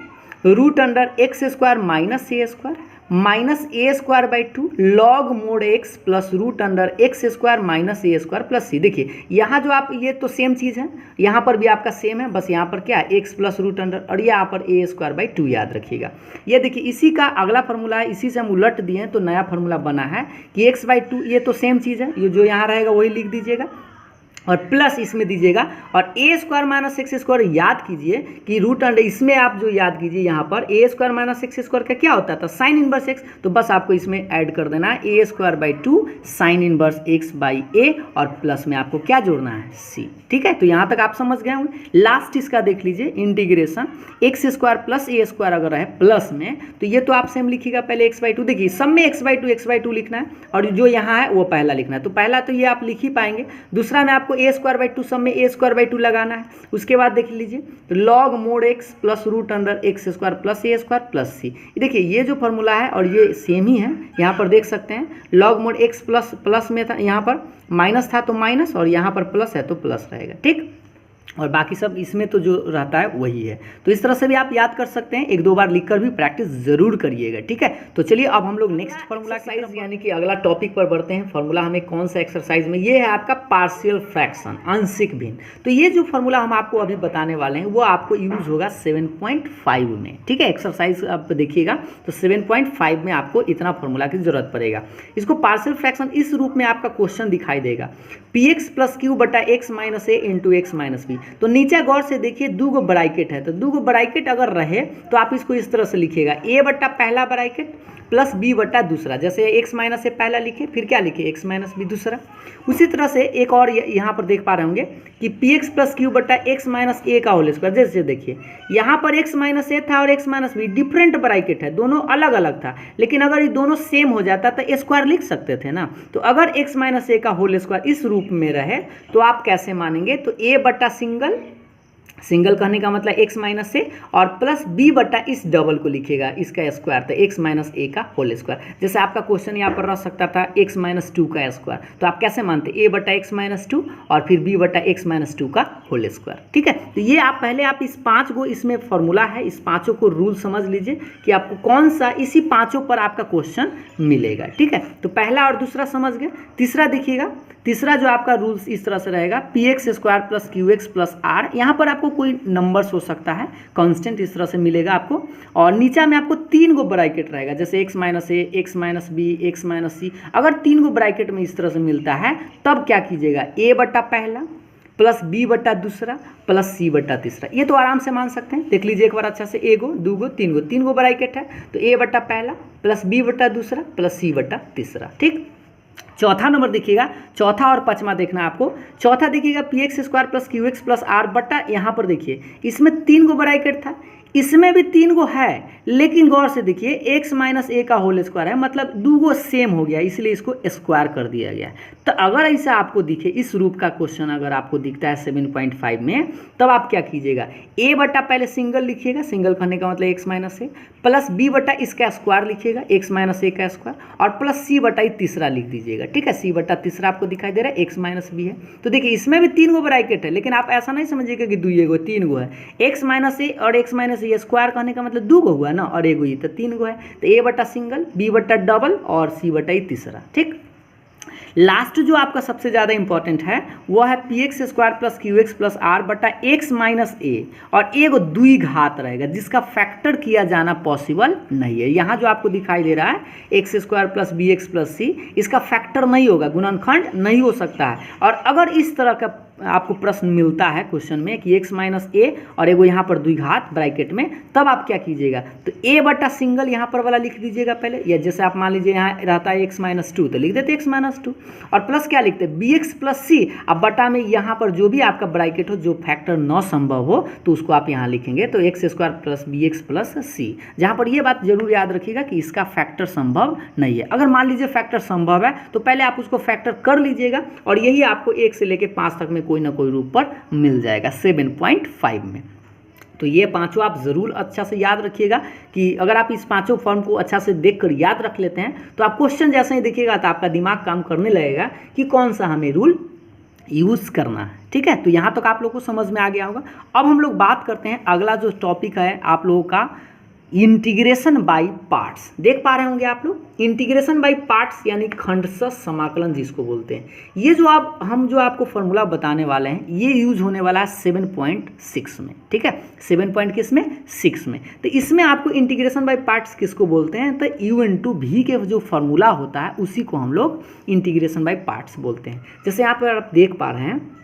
root under x square minus a square minus a square by 2 log mod x plus root under x square minus a square plus c. देखिए यहाँ जो आप, ये तो सेम चीज़ है, यहाँ पर भी आपका सेम है, बस यहाँ पर क्या है एक्स प्लस रूट अंडर, और यहाँ पर ए स्क्वायर बाई 2 याद रखिएगा। ये देखिए इसी का अगला फार्मूला है, इसी से हम उलट दिए हैं तो नया फार्मूला बना है कि x/2, ये तो सेम चीज़ है, ये जो यहाँ रहेगा वही लिख दीजिएगा और प्लस इसमें दीजिएगा, और ए स्क्वायर माइनस एक्स स्क्वायर याद कीजिए कि रूट अंडर, इसमें आप जो याद कीजिए यहाँ पर ए स्क्वायर माइनस एक्स स्क्वायर का क्या होता था, साइन इनवर्स एक्स, तो बस आपको इसमें ऐड कर देना है a square by 2 sine inverse x by a, और प्लस में आपको क्या जोड़ना है, सी। ठीक है, तो यहाँ तक आप समझ गए होंगे। लास्ट इसका देख लीजिए, integration x square plus a square अगर है प्लस में, तो ये तो आप सेम लिखिएगा पहले x/2, देखिए सब में x/2 लिखना है, और जो यहाँ है वो पहला लिखना है। तो पहला तो ये आप लिख ही पाएंगे, दूसरा में आपको ए स्क्वायर बाई 2 सब में ए स्क्वायर बाई 2 लगाना है। उसके बाद देख लीजिए तो log mod x plus root under x square plus a square plus c. देखिए ये जो फार्मूला है और ये सेम ही है, यहाँ पर देख सकते हैं लॉग मोड एक्स प्लस में था, यहाँ पर माइनस था तो माइनस, और यहाँ पर प्लस है तो प्लस रहेगा। ठीक, और बाकी सब इसमें तो जो रहता है वही है। तो इस तरह से भी आप याद कर सकते हैं, एक दो बार लिखकर भी प्रैक्टिस जरूर करिएगा, ठीक है। तो चलिए अब हम लोग नेक्स्ट फार्मूला एक्सरसाइज यानी कि अगला टॉपिक पर बढ़ते हैं। फार्मूला हमें कौन सा एक्सरसाइज में, ये है आपका पार्शियल फ्रैक्शन, आंशिक भिन्न। तो ये जो फार्मूला हम आपको अभी बताने वाले हैं वो आपको यूज होगा 7.5 में, ठीक है। एक्सरसाइज आप देखिएगा तो 7.5 में आपको इतना फार्मूला की जरूरत पड़ेगा। इसको पार्शियल फ्रैक्शन इस रूप में आपका क्वेश्चन दिखाई देगा, px प्लस क्यू बटा एक्स माइनस ए इंटू एक्स माइनस बी। तो नीचे गौर से देखिए दो गो ब्रैकेट है, तो दो गो ब्रैकेट अगर रहे तो आप इसको इस तरह से लिखिएगा, ए बटा पहला ब्रैकेट प्लस बी बटा दूसरा। जैसे एक्स माइनस ए पहला लिखे, फिर क्या लिखे, एक्स माइनस बी दूसरा। उसी तरह से एक और यहाँ पर देख पा रहे होंगे कि पी एक्स प्लस क्यू बटा एक्स माइनस ए का होल स्क्वायर। जैसे देखिए यहाँ पर एक्स माइनस ए था और x minus be different bracket है, दोनों अलग अलग था, लेकिन अगर ये दोनों सेम हो जाता तो स्क्वायर लिख सकते थे ना। तो अगर एक्स माइनस ए का होल स्क्वायर इस रूप में रहे तो आप कैसे मानेंगे, तो ए बटा सिंगल कहने का मतलब एक्स माइनस ए और प्लस बी बटा इस डबल को लिखेगा, इसका स्क्वायर, तो एक्स माइनस ए का होल स्क्वायर। जैसे आपका क्वेश्चन यहाँ पर रह सकता था एक्स माइनस 2 का स्क्वायर, तो आप कैसे मानते, ए बटा एक्स माइनस 2 और फिर बी बटा एक्स माइनस 2 का होल स्क्वायर, ठीक है। तो ये आप पहले आप इस 5 को, इसमें फॉर्मूला है, इस पाँचों को रूल समझ लीजिए कि आपको कौन सा इसी 5 पर आपका क्वेश्चन मिलेगा, ठीक है। तो पहला और दूसरा समझ गए। तीसरा देखिएगा, तीसरा जो आपका रूल्स इस तरह से रहेगा, p x square plus q x plus r. यहाँ पर आपको कोई नंबर्स हो सकता है, कांस्टेंट इस तरह से मिलेगा आपको, और नीचे में आपको 3 गो ब्रैकेट रहेगा, जैसे x minus a, x minus b, x minus c. अगर 3 गो ब्रैकेट में इस तरह से मिलता है तब क्या कीजिएगा, ए बटा पहला प्लस बी बटा दूसरा प्लस सी बटा तीसरा। ये तो आराम से मान सकते हैं, देख लीजिए एक बार अच्छा से, ए गो, दो गो, तीन गो ब्रैकेट है, तो ए बटा पहला प्लस बी बटा दूसरा प्लस सी बटा तीसरा, ठीक। चौथा नंबर देखिएगा, चौथा और पांचवा देखना आपको। चौथा देखिएगा p x square plus q x plus r बटा, यहाँ पर देखिए इसमें 3 गो ब्रैकेट था, इसमें भी 3 गो है, लेकिन गौर से देखिए एक्स माइनस ए का होल स्क्वायर है, मतलब 2 गो सेम हो गया, इसलिए इसको स्क्वायर कर दिया गया। तो अगर ऐसा आपको दिखे, इस रूप का क्वेश्चन अगर आपको दिखता है 7.5 में, तब आप क्या कीजिएगा, ए बटा पहले सिंगल लिखिएगा, सिंगल करने का मतलब एक्स माइनस ए, प्लस बी बटा इसका स्क्वायर लिखिएगा, एक्स माइनस ए का स्क्वायर, और प्लस सी बटा तीसरा लिख दीजिएगा, ठीक है। सी बटा तीसरा आपको दिखाई दे रहा है, एक्स माइनस बी है। तो देखिए इसमें भी 3 गो ब्रैकेट है, लेकिन आप ऐसा नहीं समझिएगा कि 2 गो, 3 गो है। एक्स माइनस ए और एक्स माइनस ए स्क्वायर कहने का मतलब 2 गो हुआ ना, और 1 गो, ये तो 3 गो है। तो ए बटा सिंगल, बी बटा डबल और सी बटा तीसरा, ठीक। लास्ट जो आपका सबसे ज़्यादा इंपॉर्टेंट है वो है p x square plus q x plus r बटा एक्स माइनस ए, और एक द्विघात रहेगा जिसका फैक्टर किया जाना पॉसिबल नहीं है। यहाँ जो आपको दिखाई दे रहा है x square plus b x plus c, इसका फैक्टर नहीं होगा, गुणनखंड नहीं हो सकता है। और अगर इस तरह का आपको प्रश्न मिलता है क्वेश्चन में कि एक्स माइनस ए और एगो यहाँ पर द्विघात ब्रैकेट में, तब आप क्या कीजिएगा, तो ए बटा सिंगल यहाँ पर वाला लिख दीजिएगा पहले, या जैसे आप मान लीजिए यहाँ रहता है एक्स माइनस 2 तो लिख देते एक्स माइनस 2, और प्लस क्या लिखते हैं बी एक्स प्लस सी। अब बटा में यहाँ पर जो भी आपका ब्रैकेट हो, जो फैक्टर न संभव हो तो उसको आप यहाँ लिखेंगे, तो x square plus b x plus c. जहाँ पर ये बात जरूर याद रखिएगा कि इसका फैक्टर संभव नहीं है। अगर मान लीजिए फैक्टर संभव है तो पहले आप उसको फैक्टर कर लीजिएगा, और यही आपको 1 से लेकर 5 तक में कोई ना कोई रूप पर मिल जाएगा 7.5 में। तो ये पांचों आप ज़रूर अच्छा से याद रखिएगा कि अगर आप इस पांचों फॉर्म को अच्छा से देखकर याद रख लेते हैं तो आप क्वेश्चन जैसे ही देखिएगा तो आपका दिमाग काम करने लगेगा कि कौन सा हमें रूल यूज़ करना है, ठीक है। तो यहाँ तक आप लोग को समझ में आ गया होगा। अब हम लोग बात करते हैं, अगला जो टॉपिक है आप लोगों का इंटीग्रेशन बाय पार्ट्स। देख पा रहे होंगे आप लोग, इंटीग्रेशन बाय पार्ट्स यानी खंडशः समाकलन जिसको बोलते हैं। ये जो हम जो आपको फॉर्मूला बताने वाले हैं ये यूज होने वाला है 7.6 में, ठीक है। 7.6 में। तो इसमें आपको इंटीग्रेशन बाय पार्ट्स किसको बोलते हैं, तो u इंटू वी के जो फॉर्मूला होता है उसी को हम लोग इंटीग्रेशन बाय पार्ट्स बोलते हैं। जैसे यहाँ पर आप देख पा रहे हैं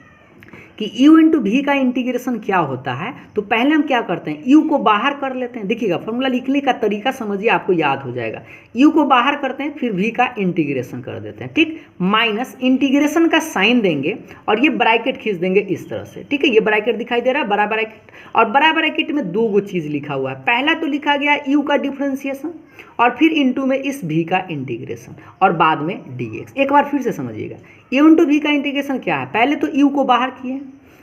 कि u इंटू वी का इंटीग्रेशन क्या होता है, तो पहले हम क्या करते हैं, u को बाहर कर लेते हैं। देखिएगा फॉर्मूला लिखने का तरीका समझिए, आपको याद हो जाएगा। u को बाहर करते हैं, फिर v का इंटीग्रेशन कर देते हैं, ठीक। माइनस इंटीग्रेशन का साइन देंगे और ये ब्रैकेट खींच देंगे इस तरह से, ठीक है। ये ब्रैकेट दिखाई दे रहा है, बड़ा ब्रैकेट, और बड़ा ब्रैकेट में 2 गो चीज़ लिखा हुआ है। पहला तो लिखा गया u का डिफ्रेंसिएशन, और फिर इंटू में इस v का इंटीग्रेशन, और बाद में dx। एक बार फिर से समझिएगा, u इंटू वी का इंटीग्रेशन क्या है, पहले तो u को बाहर किए,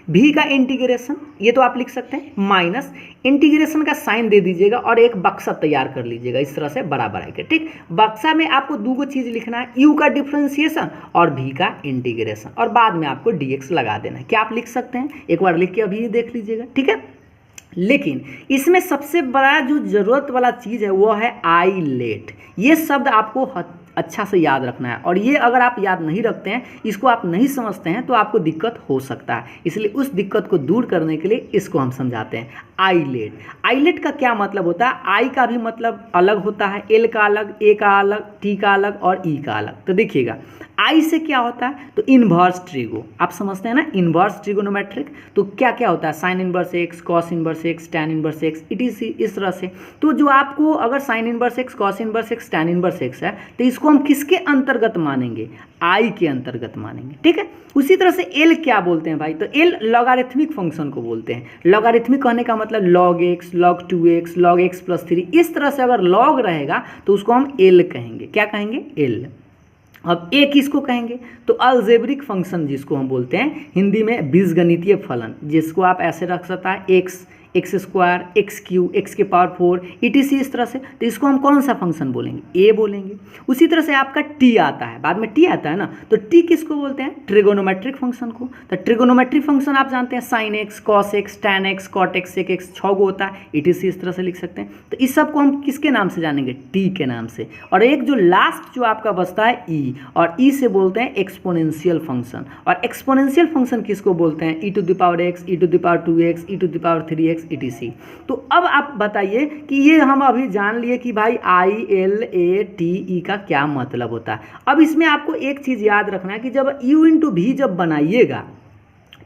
भी का इंटीग्रेशन, ये तो आप लिख सकते हैं, माइनस इंटीग्रेशन का साइन दे दीजिएगा और एक बक्सा तैयार कर लीजिएगा इस तरह से बराबर है। ठीक, बक्सा में आपको दो चीज़ लिखना है, यू का डिफ्रेंसिएशन और भी का इंटीग्रेशन, और बाद में आपको dx लगा देना है। क्या आप लिख सकते हैं? एक बार लिख के अभी देख लीजिएगा। ठीक है, लेकिन इसमें सबसे बड़ा जो ज़रूरत वाला चीज़ है वो है आईलेट। ये शब्द आपको अच्छा से याद रखना है, और ये अगर आप याद नहीं रखते हैं, इसको आप नहीं समझते हैं, तो आपको दिक्कत हो सकता है। इसलिए उस दिक्कत को दूर करने के लिए इसको हम समझाते हैं, आईलेट। आईलेट का क्या मतलब होता है? आई का भी मतलब अलग होता है, एल का अलग, ए का अलग, टी का अलग और ई का अलग। तो देखिएगा, आई से क्या होता है? तो इनवर्स ट्रिगो, आप समझते हैं ना, इनवर्स ट्रिगोनोमेट्रिक। तो क्या क्या होता है? Sign inverse x, cos inverse x, tan inverse x, इस तरह से। तो जो आपको अगर sign inverse x, cos inverse x, tan inverse x है, तो इसको हम किसके अंतर्गत मानेंगे? आई के अंतर्गत मानेंगे। ठीक है, उसी तरह से एल क्या बोलते हैं भाई? तो एल लॉगरिथमिक फंक्शन को बोलते हैं। लॉगरिथमिक कहने का मतलब log x, log 2x, log x plus 3, इस तरह से अगर लॉग रहेगा तो उसको हम एल कहेंगे। क्या कहेंगे? एल। अब ए किसको कहेंगे? तो अलजेब्रिक फंक्शन जिसको हम बोलते हैं हिंदी में बीजगणितीय फलन, जिसको आप ऐसे रख सकता है x, x square, x Q, x के पावर 4 ETC, इस तरह से। तो इसको हम कौन सा फंक्शन बोलेंगे? ए बोलेंगे। उसी तरह से आपका टी आता है, बाद में टी आता है ना, तो टी किसको बोलते हैं? ट्रिगोनोमेट्रिक फंक्शन को। तो ट्रिगोनोमेट्रिक फंक्शन आप जानते हैं, sine x, cos x, tan x, cot x, sec x, 6 गो होता है, ETC, इस तरह से लिख सकते हैं। तो इस सब को हम किसके नाम से जानेंगे? टी के नाम से। और एक जो लास्ट जो आपका बचता है ई, और ई से बोलते हैं एक्सपोनेंशियल फंक्शन। और एक्सपोनेंशियल फंक्शन किसको बोलते हैं? e to the power x, e to the power 2x, e to the power 3x, ETC। तो अब आप बताइए कि ये हम अभी जान लिए कि भाई आई, एल, ए, टी, ई का क्या मतलब होता है। अब इसमें आपको एक चीज़ याद रखना है कि जब u इंटू भी जब बनाइएगा,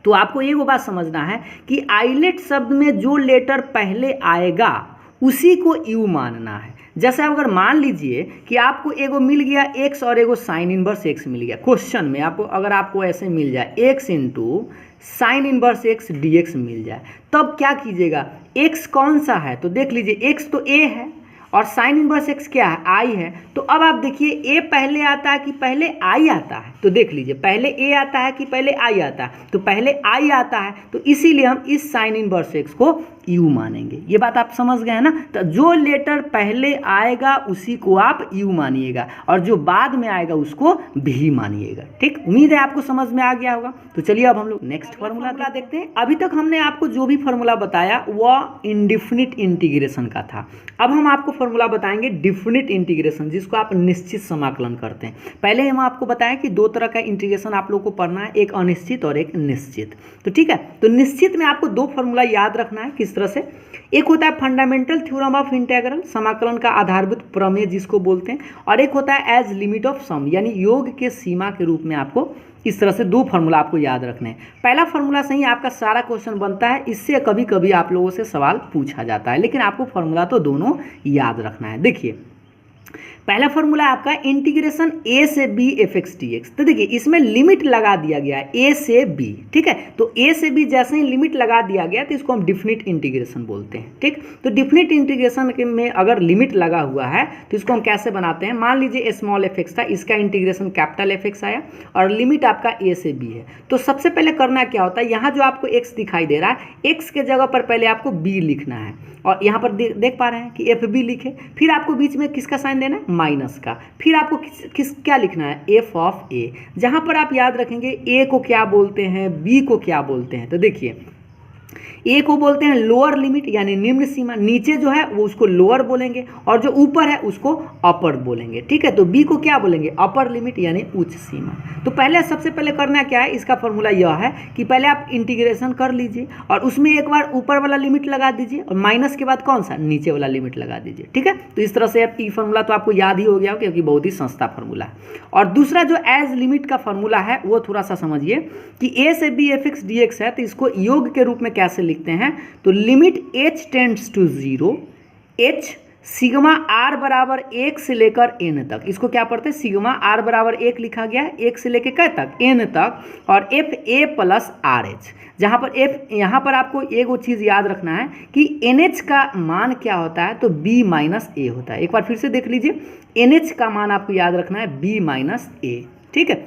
तो आपको ये वो बात समझना है कि आइलेट शब्द में जो लेटर पहले आएगा उसी को यू मानना है। जैसे अगर मान लीजिए कि आपको एगो मिल गया x और एगो साइन इनवर्स x मिल गया, क्वेश्चन में आपको अगर आपको ऐसे मिल जाए x into sine inverse x dx मिल जाए, तब क्या कीजिएगा? x कौन सा है? तो देख लीजिए, x तो a है और साइन इनवर्स x क्या है? i है। तो अब आप देखिए, a पहले आता है कि पहले i आता है? तो देख लीजिए, पहले a आता है कि पहले i आता है? तो पहले i आता है, तो इसीलिए हम इस साइन इनवर्स x को u मानेंगे। ये बात आप समझ गए हैं ना? तो जो लेटर पहले आएगा उसी को आप u मानिएगा, और जो बाद में आएगा उसको भी मानिएगा। ठीक, उम्मीद है आपको समझ में आ गया होगा। तो चलिए अब हम लोग नेक्स्ट फार्मूला देखते हैं। अभी तक हमने आपको जो भी फार्मूला बताया वह इनडिफिनिट इंटीग्रेशन का था। अब हम आपको फार्मूला बताएंगे डिफिनिट इंटीग्रेशन, जिसको आप निश्चित समाकलन करते हैं। पहले हम आपको बताएं कि दो तरह का इंटीग्रेशन आप लोगों को पढ़ना है, एक अनिश्चित और एक निश्चित। तो ठीक है, तो निश्चित में आपको दो फार्मूला याद रखना है। किस तरह से? एक होता है फंडामेंटल थ्योरम ऑफ इंटीग्रल, समाकलन का आधारभूत प्रमेय जिसको बोलते हैं, और एक होता है एज लिमिट ऑफ सम, यानी योग के सीमा के रूप में। आपको इस तरह से दो फार्मूला आपको याद रखने हैं। पहला फार्मूला से ही आपका सारा क्वेश्चन बनता है, इससे कभी कभी आप लोगों से सवाल पूछा जाता है, लेकिन आपको फार्मूला तो दोनों याद रखना है। देखिए, पहला फॉर्मूला आपका इंटीग्रेशन a से b fx dx। तो देखिए, इसमें लिमिट लगा दिया गया है a से b। ठीक है, तो a से b जैसे ही लिमिट लगा दिया गया तो इसको हम डिफिनिट इंटीग्रेशन बोलते हैं। ठीक, तो डिफिनिट इंटीग्रेशन में अगर लिमिट लगा हुआ है तो इसको हम कैसे बनाते हैं? मान लीजिए स्मॉल fx था, इसका इंटीग्रेशन कैपिटल fx आया और लिमिट आपका a से b है। तो सबसे पहले करना क्या होता है, यहाँ जो आपको x दिखाई दे रहा है, x के जगह पर पहले आपको b लिखना है, और यहाँ पर देख पा रहे हैं कि FB लिखे, फिर आपको बीच में किसका साइन देना है? माइनस का। फिर आपको क्या लिखना है? f ऑफ a, जहाँ पर आप याद रखेंगे a को क्या बोलते हैं, b को क्या बोलते हैं। तो देखिए, ए को बोलते हैं लोअर लिमिट यानी निम्न सीमा, नीचे जो है वो उसको लोअर बोलेंगे, और जो ऊपर है उसको अपर बोलेंगे। ठीक है, तो बी को क्या बोलेंगे? अपर लिमिट यानी उच्च सीमा। तो पहले सबसे पहले करना क्या है, इसका फॉर्मूला यह है कि पहले आप इंटीग्रेशन कर लीजिए और उसमें एक बार ऊपर वाला लिमिट लगा दीजिए और माइनस के बाद कौन सा? नीचे वाला लिमिट लगा दीजिए। ठीक है, तो इस तरह से आप ई फॉर्मूला तो आपको याद ही हो गया क्योंकि बहुत ही सस्ता फॉर्मूला है। और दूसरा जो एज लिमिट का फॉर्मूला है वो थोड़ा सा समझिए कि a से b fx dx है, तो इसको योग के रूप में कैसे लिखते हैं? तो limit h tends to 0, h sigma r बराबर 1 से लेकर n तक। इसको क्या पढ़ते हैं? सिग्मा r बराबर 1 लिखा गया है, 1 से लेकर कै तक? n तक, और f a plus R H, जहाँ पर f, यहाँ पर आपको एक वो चीज़ याद रखना है कि NH का मान क्या होता है? तो b माइनस a होता है। एक बार फिर से देख लीजिए, NH का मान आपको याद रखना है b माइनस a। ठीक है,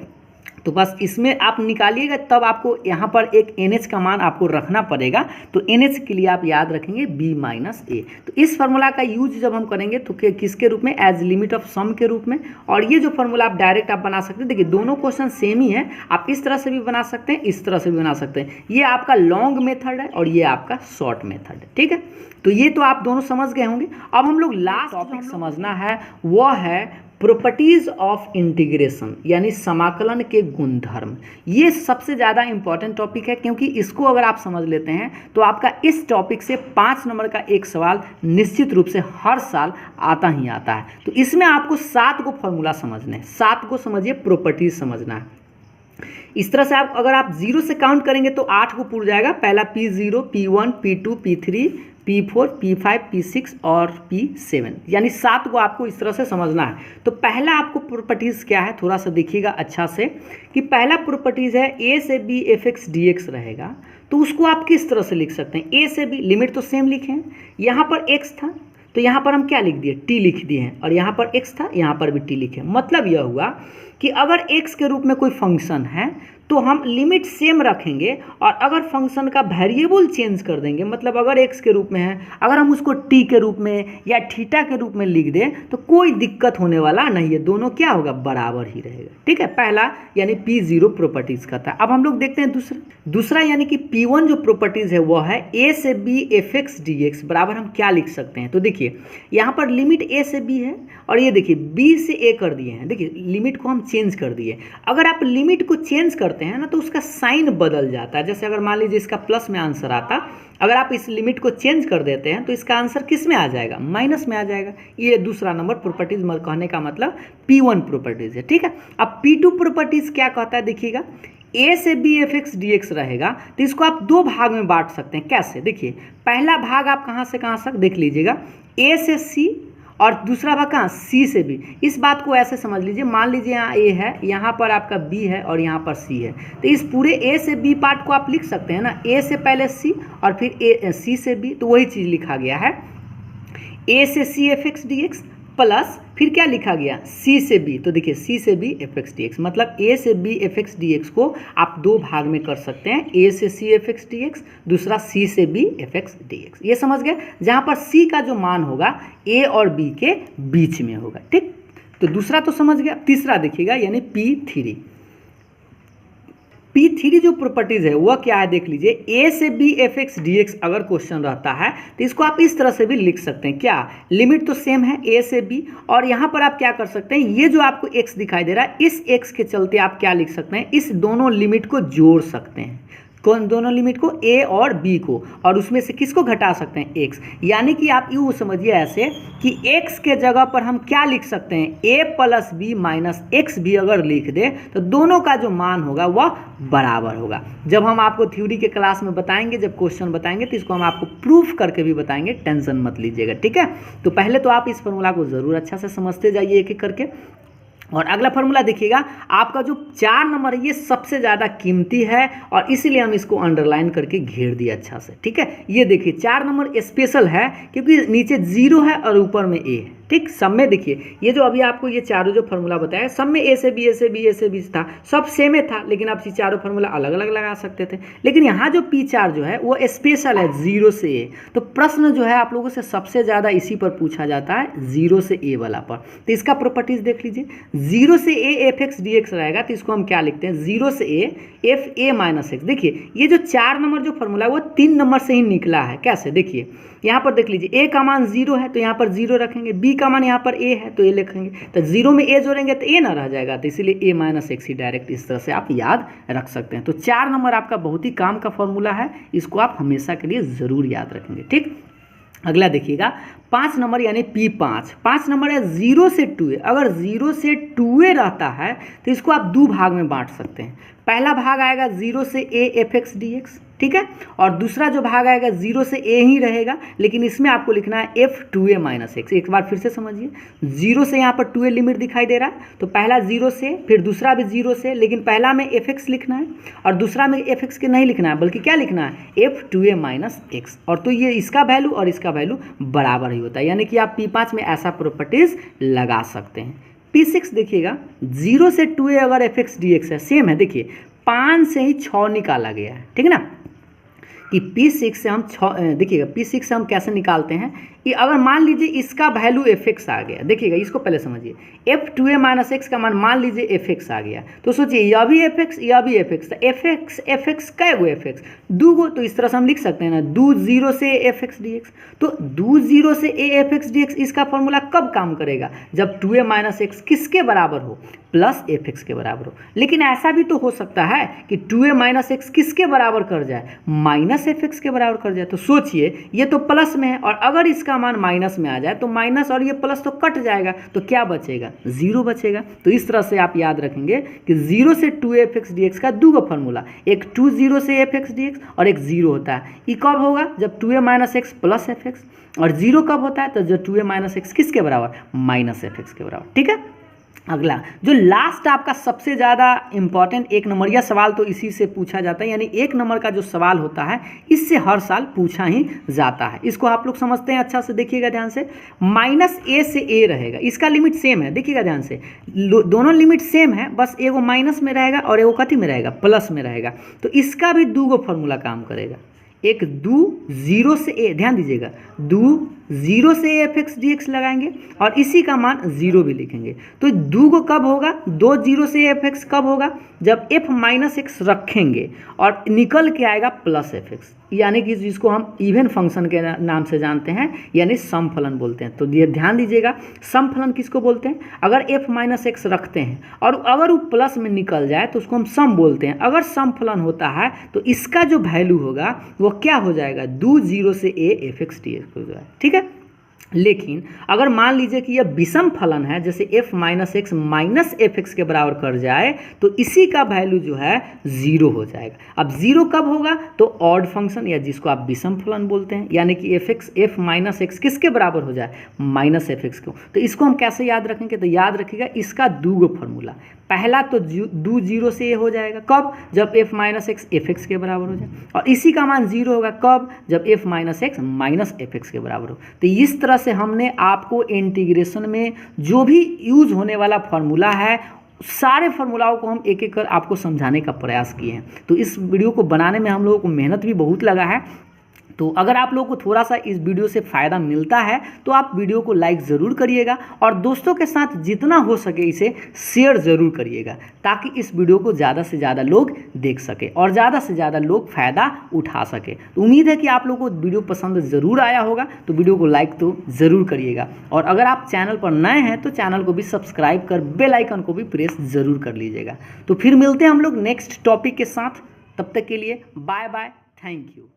तो बस इसमें आप निकालिएगा, तब आपको यहाँ पर एक NH का मान आपको रखना पड़ेगा। तो NH के लिए आप याद रखेंगे B माइनस ए। तो इस फार्मूला का यूज जब हम करेंगे तो किसके रूप में, एज लिमिट ऑफ सम के रूप में। और ये जो फार्मूला आप डायरेक्ट आप बना सकते हैं, देखिए दोनों क्वेश्चन सेम ही है, आप इस तरह से भी बना सकते हैं, इस तरह से भी बना सकते हैं। ये आपका लॉन्ग मेथड है और ये आपका शॉर्ट मेथड है, ठीक है। तो ये तो आप दोनों समझ गए होंगे। अब हम लोग लास्ट टॉपिक समझना है, वह है प्रॉपर्टीज ऑफ इंटीग्रेशन, यानी समाकलन के गुणधर्म। ये सबसे ज़्यादा इंपॉर्टेंट टॉपिक है, क्योंकि इसको अगर आप समझ लेते हैं तो आपका इस टॉपिक से 5 नंबर का एक सवाल निश्चित रूप से हर साल आता ही आता है। तो इसमें आपको 7 को फॉर्मूला समझने हैं, 7 को समझिए, प्रॉपर्टीज समझना है। इस तरह से आप अगर आप 0 से काउंट करेंगे तो 8 को पूरा जाएगा। पहला P0, P1, P2, P3, P4, P5, P6 और P7, यानी 7 को आपको इस तरह से समझना है। तो पहला आपको प्रॉपर्टीज़ क्या है, थोड़ा सा देखिएगा अच्छा से, कि पहला प्रॉपर्टीज़ है A से B fx dx रहेगा। तो उसको आप किस तरह से लिख सकते हैं, A से B, लिमिट तो सेम लिखे हैं, यहाँ पर x था तो यहाँ पर हम क्या लिख दिए, t लिख दिए हैं, और यहाँ पर x था, यहाँ पर भी t लिखे। मतलब यह हुआ कि अगर x के रूप में कोई फंक्शन है तो हम लिमिट सेम रखेंगे, और अगर फंक्शन का वेरिएबल चेंज कर देंगे, मतलब अगर x के रूप में है, अगर हम उसको t के रूप में या थीटा के रूप में लिख दें तो कोई दिक्कत होने वाला नहीं है, दोनों क्या होगा, बराबर ही रहेगा, ठीक है। पहला यानी P0 प्रॉपर्टीज़ का था। अब हम लोग देखते हैं दूसरा यानी कि P1 जो प्रॉपर्टीज़ है वह है A से B fx dx बराबर हम क्या लिख सकते हैं। तो देखिए यहाँ पर लिमिट A से B है, और ये देखिए B से A कर दिए हैं, देखिए लिमिट को हम चेंज कर दिए। अगर आप लिमिट को चेंज करते हैं ना तो उसका साइन बदल जाता है। जैसे अगर मान लीजिए इसका प्लस में आंसर आता, अगर आप इस लिमिट को चेंज कर देते हैं तो इसका आंसर किस में आ जाएगा, माइनस में आ जाएगा। ये दूसरा नंबर प्रॉपर्टीज कहने का मतलब P1 प्रॉपर्टीज है, ठीक है। अब P2 प्रॉपर्टीज क्या कहता है, देखिएगा A से B fx dx रहेगा, तो इसको आप 2 भाग में बांट सकते हैं। कैसे, देखिए पहला भाग आप कहाँ से कहाँ तक देख लीजिएगा, A से C, और दूसरा भाग कहाँ, C से B। इस बात को ऐसे समझ लीजिए, मान लीजिए यहाँ A है, यहाँ पर आपका B है और यहाँ पर C है, तो इस पूरे A से B पार्ट को आप लिख सकते हैं ना, A से पहले C और फिर C से B, तो वही चीज़ लिखा गया है, A से C fx dx प्लस फिर क्या लिखा गया, C से B। तो देखिए C से B fx dx, मतलब A से B fx dx को आप 2 भाग में कर सकते हैं, A से C fx dx, दूसरा C से B fx dx। ये समझ गए, जहाँ पर C का जो मान होगा A और B के बीच में होगा, ठीक। तो दूसरा तो समझ गया। तीसरा देखिएगा यानी P3 जो प्रॉपर्टीज़ है वह क्या है, देख लीजिए A से B fx dx अगर क्वेश्चन रहता है तो इसको आप इस तरह से भी लिख सकते हैं, क्या, लिमिट तो सेम है A से B, और यहाँ पर आप क्या कर सकते हैं, ये जो आपको x दिखाई दे रहा है, इस x के चलते आप क्या लिख सकते हैं, इस दोनों लिमिट को जोड़ सकते हैं। कौन, दोनों लिमिट को, A और B को, और उसमें से किसको घटा सकते हैं, x। यानी कि आप यूँ समझिए ऐसे कि x के जगह पर हम क्या लिख सकते हैं, A plus B minus x भी अगर लिख दें तो दोनों का जो मान होगा वह बराबर होगा। जब हम आपको थ्योरी के क्लास में बताएंगे, जब क्वेश्चन बताएंगे तो इसको हम आपको प्रूफ करके भी बताएंगे, टेंशन मत लीजिएगा, ठीक है। तो पहले तो आप इस फॉर्मूला को ज़रूर अच्छा से समझते जाइए एक एक करके। और अगला फार्मूला देखिएगा, आपका जो 4 नंबर है ये सबसे ज़्यादा कीमती है, और इसीलिए हम इसको अंडरलाइन करके घेर दिया अच्छा से, ठीक है। ये देखिए 4 नंबर स्पेशल है क्योंकि नीचे 0 है और ऊपर में A है, ठीक। सब में देखिए ये जो अभी आपको ये चारों जो फार्मूला बताया, सब में A से B A से B A से B था, सब सेम था, लेकिन आप ये चारों फार्मूला अलग अलग लगा सकते थे। लेकिन यहाँ जो P4 जो है वो स्पेशल है, 0 से A। तो प्रश्न जो है आप लोगों से सबसे ज़्यादा इसी पर पूछा जाता है, 0 से A वाला पर। तो इसका प्रॉपर्टीज़ देख लीजिए, 0 से A fx dx रहेगा, तो इसको हम क्या लिखते हैं, 0 से A f a minus x. देखिए ये जो 4 नंबर जो फार्मूला है वो 3 नंबर से ही निकला है। कैसे, देखिए यहाँ पर देख लीजिए, A का मान 0 है तो यहाँ पर 0 रखेंगे, B का मान यहाँ पर A है तो A लिखेंगे, तो 0 में A जोड़ेंगे तो A ना रह जाएगा, तो इसीलिए A minus x he direct इस तरह से आप याद रख सकते हैं। तो 4 नंबर आपका बहुत ही काम का फॉर्मूला है, इसको आप हमेशा के लिए ज़रूर याद रखेंगे, ठीक। अगला देखिएगा 5 नंबर यानी P5। 5 नंबर है 0 से 2A। अगर 0 से 2A रहता है तो इसको आप 2 भाग में बांट सकते हैं। पहला भाग आएगा 0 से A fx dx, ठीक है, और दूसरा जो भाग आएगा 0 से A ही रहेगा, लेकिन इसमें आपको लिखना है f2a माइनस एक्स। एक बार फिर से समझिए, 0 से यहाँ पर 2a लिमिट दिखाई दे रहा है, तो पहला 0 से, फिर दूसरा भी 0 से, लेकिन पहला में fx लिखना है और दूसरा में fx के नहीं लिखना है, बल्कि क्या लिखना है, f2a माइनस एक्स। और तो ये इसका वैल्यू और इसका वैल्यू बराबर ही होता है, यानी कि आप P5 में ऐसा प्रॉपर्टीज लगा सकते हैं। P6 देखिएगा 0 से 2a अगर fx dx है, सेम है, देखिए 5 से ही 6 निकाला गया है, ठीक है ना, कि P6 से हम 6, देखिएगा P6 से हम कैसे निकालते हैं कि अगर मान लीजिए इसका वैल्यू fx आ गया, देखिएगा इसको पहले समझिए, f2a माइनस x का मान लीजिए fx आ गया, तो सोचिए यह भी fx यह भी fx, तो fx कै गो fx, दो गो, तो इस तरह से हम लिख सकते हैं ना, दो 0 से fx dx, तो दो 0 से a fx dx इसका फॉर्मूला कब काम करेगा, जब 2a माइनस x किसके बराबर हो, प्लस fx के बराबर हो। लेकिन ऐसा भी तो हो सकता है कि 2a माइनस x किसके बराबर कर जाए, माइनस fx के बराबर कर जाए, तो सोचिए ये तो प्लस में है और अगर इसका मान माइनस में आ जाए तो माइनस और ये प्लस तो कट जाएगा, तो क्या बचेगा, 0 बचेगा। तो इस तरह से आप याद रखेंगे कि 0 से 2fx dx का दो फॉर्मूला, एक 2 0 से fx dx और एक 0 होता है, ये कब होगा, जब 2a minus x plus fx, और 0 कब होता है, तो जब 2a माइनस x किसके बराबर, माइनस fx के बराबर, ठीक है। अगला जो लास्ट आपका सबसे ज़्यादा इंपॉर्टेंट एक नंबरिया सवाल तो इसी से पूछा जाता है, यानी एक नंबर का जो सवाल होता है इससे हर साल पूछा ही जाता है, इसको आप लोग समझते हैं, अच्छा से देखिएगा ध्यान से, -a से a रहेगा, इसका लिमिट सेम है, देखिएगा ध्यान से, दोनों लिमिट सेम है, बस एगो माइनस में रहेगा और एगो कथी में रहेगा, प्लस में रहेगा, तो इसका भी दो फॉर्मूला काम करेगा, एक 2 0 से a, ध्यान दीजिएगा, 2 0 से fx dx लगाएंगे और इसी का मान 0 भी लिखेंगे, तो 2 को कब होगा, 2 0 से fx कब होगा, जब f माइनस एक्स रखेंगे और निकल के आएगा प्लस fx, यानी कि जिसको हम इवन फंक्शन के नाम से जानते हैं, यानी सम फलन बोलते हैं। तो ये ध्यान दीजिएगा, सम फलन किसको बोलते हैं, अगर f माइनस एक्स रखते हैं और अगर वो प्लस में निकल जाए तो उसको हम सम बोलते हैं। अगर सम फलन होता है तो इसका जो वैल्यू होगा वो क्या हो जाएगा, 2 0 से a fx dx हो जाएगा, ठीक है। लेकिन अगर मान लीजिए कि यह विषम फलन है, जैसे f minus x minus fx के बराबर कर जाए तो इसी का वैल्यू जो है 0 हो जाएगा। अब 0 कब होगा, तो ऑड फंक्शन या जिसको आप विषम फलन बोलते हैं, यानी कि f माइनस एक्स किसके बराबर हो जाए, माइनस fx को। तो इसको हम कैसे याद रखेंगे, तो याद रखिएगा इसका दो फॉर्मूला, पहला तो 2 0 से a हो जाएगा, कब, जब f माइनस एक्स fx के बराबर हो जाए, और इसी का मान 0 होगा कब, जब f minus x minus fx के बराबर हो। तो इस तरह से हमने आपको इंटीग्रेशन में जो भी यूज होने वाला फॉर्मूला है सारे फार्मूलाओं को हम एक एक कर आपको समझाने का प्रयास किए हैं। तो इस वीडियो को बनाने में हम लोगों को मेहनत भी बहुत लगा है। तो अगर आप लोगों को थोड़ा सा इस वीडियो से फ़ायदा मिलता है तो आप वीडियो को लाइक ज़रूर करिएगा और दोस्तों के साथ जितना हो सके इसे शेयर ज़रूर करिएगा, ताकि इस वीडियो को ज़्यादा से ज़्यादा लोग देख सके और ज़्यादा से ज़्यादा लोग फ़ायदा उठा सके। तो उम्मीद है कि आप लोगों को वीडियो पसंद ज़रूर आया होगा, तो वीडियो को लाइक तो ज़रूर करिएगा। और अगर आप चैनल पर नए हैं तो चैनल को भी सब्सक्राइब कर बेल आइकन को भी प्रेस ज़रूर कर लीजिएगा। तो फिर मिलते हैं हम लोग नेक्स्ट टॉपिक के साथ, तब तक के लिए बाय बाय, थैंक यू।